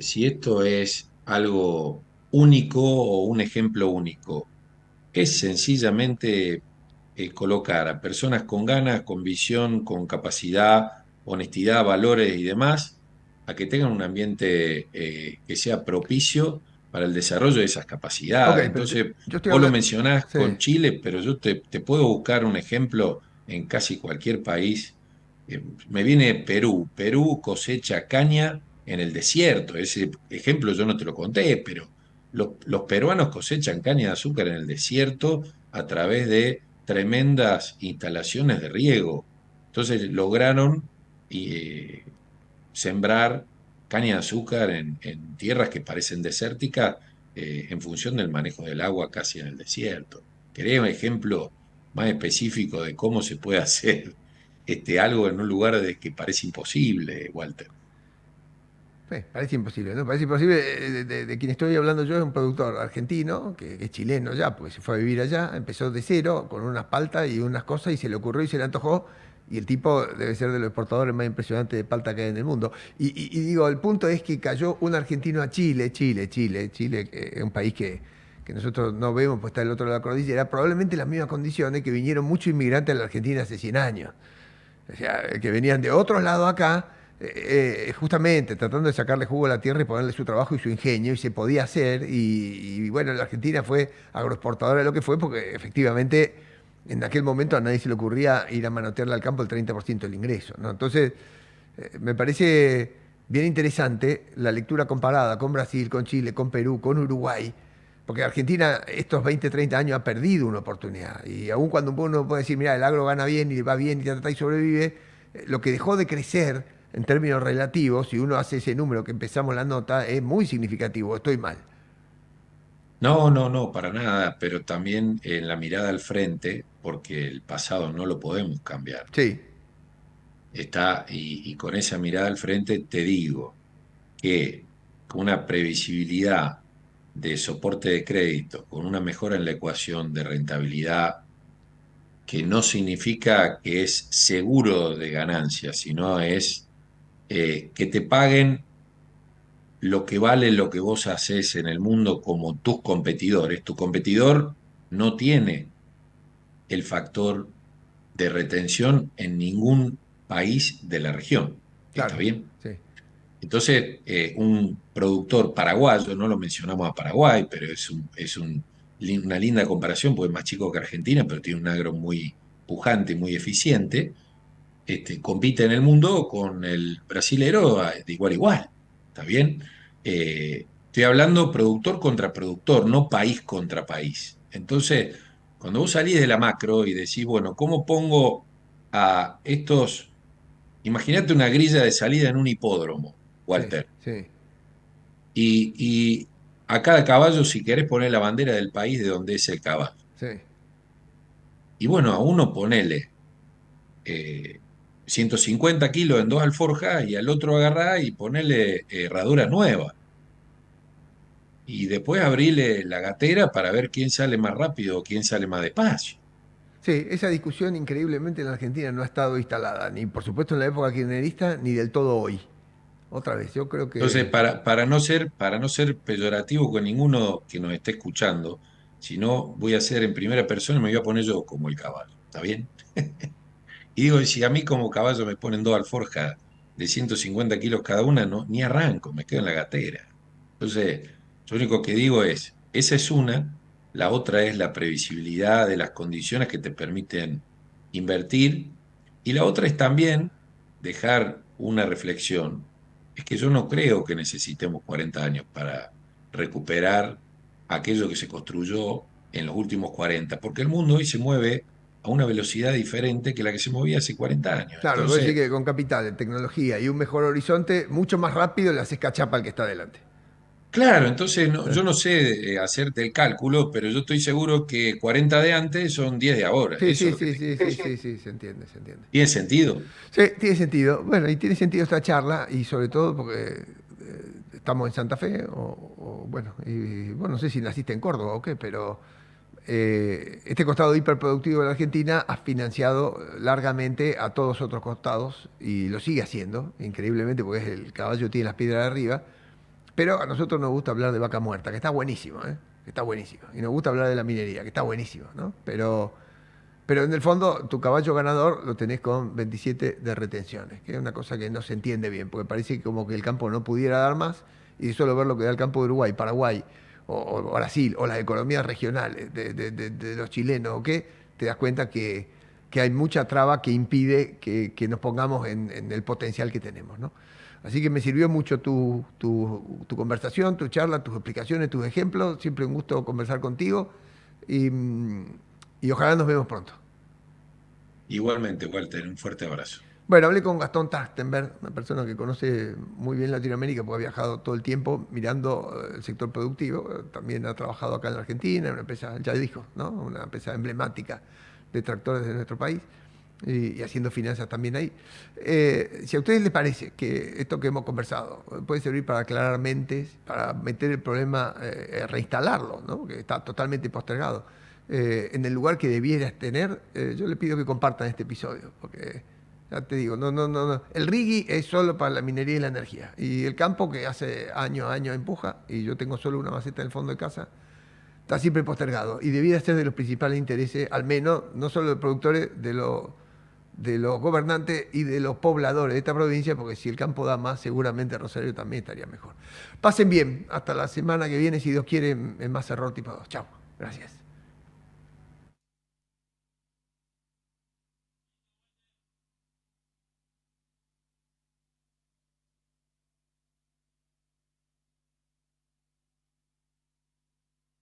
si esto es algo único o un ejemplo único, es sencillamente colocar a personas con ganas, con visión, con capacidad, honestidad, valores y demás, a que tengan un ambiente que sea propicio para el desarrollo de esas Ok, capacidades. pero Entonces, yo estoy vos lo hablando... mencionás Sí. con Chile, pero yo te puedo buscar un ejemplo en casi cualquier país. Me viene Perú. Perú cosecha caña en el desierto. Ese ejemplo yo no te lo conté, pero los peruanos cosechan caña de azúcar en el desierto a través de tremendas instalaciones de riego. Entonces lograron eh, sembrar caña de azúcar en tierras que parecen desérticas en función del manejo del agua casi en el desierto. ¿Querés un ejemplo más específico de cómo se puede hacer algo en un lugar que parece imposible, Walter? Parece imposible, ¿no? Parece imposible. De quien estoy hablando yo es un productor argentino, que es chileno ya, porque se fue a vivir allá, empezó de cero, con unas paltas y unas cosas, y se le ocurrió y se le antojó, y el tipo debe ser de los exportadores más impresionantes de palta que hay en el mundo. Y digo, el punto es que cayó un argentino a Chile, que es un país que nosotros no vemos, pues está del otro lado de la cordillera, probablemente las mismas condiciones que vinieron muchos inmigrantes a la Argentina hace 100 años. O sea, que venían de otros lados acá, justamente tratando de sacarle jugo a la tierra y ponerle su trabajo y su ingenio, y se podía hacer. Y bueno, la Argentina fue agroexportadora de lo que fue, porque efectivamente en aquel momento a nadie se le ocurría ir a manotearle al campo el 30% del ingreso, ¿no? Entonces, me parece bien interesante la lectura comparada con Brasil, con Chile, con Perú, con Uruguay, porque Argentina estos 20, 30 años ha perdido una oportunidad. Y aun cuando uno puede decir, mira, el agro gana bien y va bien y sobrevive, lo que dejó de crecer en términos relativos, si uno hace ese número que empezamos la nota, es muy significativo. Estoy mal. No, no, no, para nada, pero también en la mirada al frente, porque el pasado no lo podemos cambiar. Sí. Y con esa mirada al frente te digo que con una previsibilidad de soporte de crédito, con una mejora en la ecuación de rentabilidad que no significa que es seguro de ganancia, sino es que te paguen lo que vale lo que vos haces en el mundo como tus competidores. Tu competidor no tiene el factor de retención en ningún país de la región. ¿Está Claro, bien? sí, Entonces, un productor paraguayo, no lo mencionamos a Paraguay, pero una linda comparación, porque es más chico que Argentina, pero tiene un agro muy pujante, muy eficiente, compite en el mundo con el brasilero de igual a igual. ¿Está bien? Estoy hablando productor contra productor, no país contra país. Entonces, cuando vos salís de la macro y decís, bueno, ¿cómo pongo a estos? Imagínate una grilla de salida en un hipódromo, sí, Walter. sí, Y a cada caballo, si querés poner la bandera del país de donde es el caballo. sí. Y bueno, a uno ponele 150 kilos en dos alforjas y al otro agarrá y ponele herradura nueva. Y después abrile la gatera para ver quién sale más rápido o quién sale más despacio. Sí, esa discusión increíblemente en la Argentina no ha estado instalada, ni por supuesto en la época kirchnerista, ni del todo hoy. Otra vez, yo creo Entonces, que... para no ser peyorativo con ninguno que nos esté escuchando, sino voy a ser en primera persona y me voy a poner yo como el caballo. ¿Está bien? Y digo, y si a mí como caballo me ponen dos alforjas de 150 kilos cada una, no, ni arranco, me quedo en la gatera. Entonces, yo lo único que digo es, esa es una, la otra es la previsibilidad de las condiciones que te permiten invertir, y la otra es también dejar una reflexión. Es que yo no creo que necesitemos 40 años para recuperar aquello que se construyó en los últimos 40, porque el mundo hoy se mueve a una velocidad diferente que la que se movía hace 40 años. Claro, voy a decir Entonces, que con capital, tecnología y un mejor horizonte, mucho más rápido le haces cachapa al que está delante. claro, entonces yo no sé hacerte el cálculo, pero yo estoy seguro que 40 de antes son 10 de ahora. Sí, Eso es sí, lo que sí, te sí, quiero sí, decir. sí, sí, se entiende, se entiende. ¿Tiene sentido? Sí, tiene sentido. Bueno, y tiene sentido esta charla y sobre todo porque estamos en Santa Fe bueno, y bueno, no sé si naciste en Córdoba o qué, pero este costado hiperproductivo de la Argentina ha financiado largamente a todos los otros costados y lo sigue haciendo, increíblemente, porque es el caballo tiene las piedras de arriba. Pero a nosotros nos gusta hablar de vaca muerta, que está buenísimo, ¿eh? Que está buenísimo. Y nos gusta hablar de la minería, que está buenísimo, ¿no? Pero en el fondo, tu caballo ganador lo tenés con 27 de retenciones, que es una cosa que no se entiende bien, porque parece como que el campo no pudiera dar más, y solo ver lo que da el campo de Uruguay, Paraguay o Brasil, o las economías regionales de los chilenos, o qué, te das cuenta que hay mucha traba que impide que nos pongamos en el potencial que tenemos, ¿no? Así que me sirvió mucho tu conversación, tu charla, tus explicaciones, tus ejemplos. Siempre un gusto conversar contigo y, y ojalá nos vemos pronto. Igualmente, Walter, un fuerte abrazo. Bueno, hablé con Gastón Trachtenberg, una persona que conoce muy bien Latinoamérica porque ha viajado todo el tiempo mirando el sector productivo. También ha trabajado acá en la Argentina, en una empresa, ya dijo, ¿no? Una empresa emblemática de tractores de nuestro país y haciendo finanzas también ahí. Si a ustedes les parece que esto que hemos conversado puede servir para aclarar mentes, para meter el problema, reinstalarlo, ¿no? Que está totalmente postergado, en el lugar que debieras tener, yo le pido que compartan este episodio, porque ya te digo, no, no, no, no. El RIGI es solo para la minería y la energía. Y el campo que hace año a año empuja, y yo tengo solo una maceta en el fondo de casa, está siempre postergado. Y debiera ser de los principales intereses, al menos, no solo de los productores, de los gobernantes y de los pobladores de esta provincia, porque si el campo da más, seguramente Rosario también estaría mejor. Pasen bien, hasta la semana que viene, si Dios quiere, en más error tipo 2. Chao, gracias.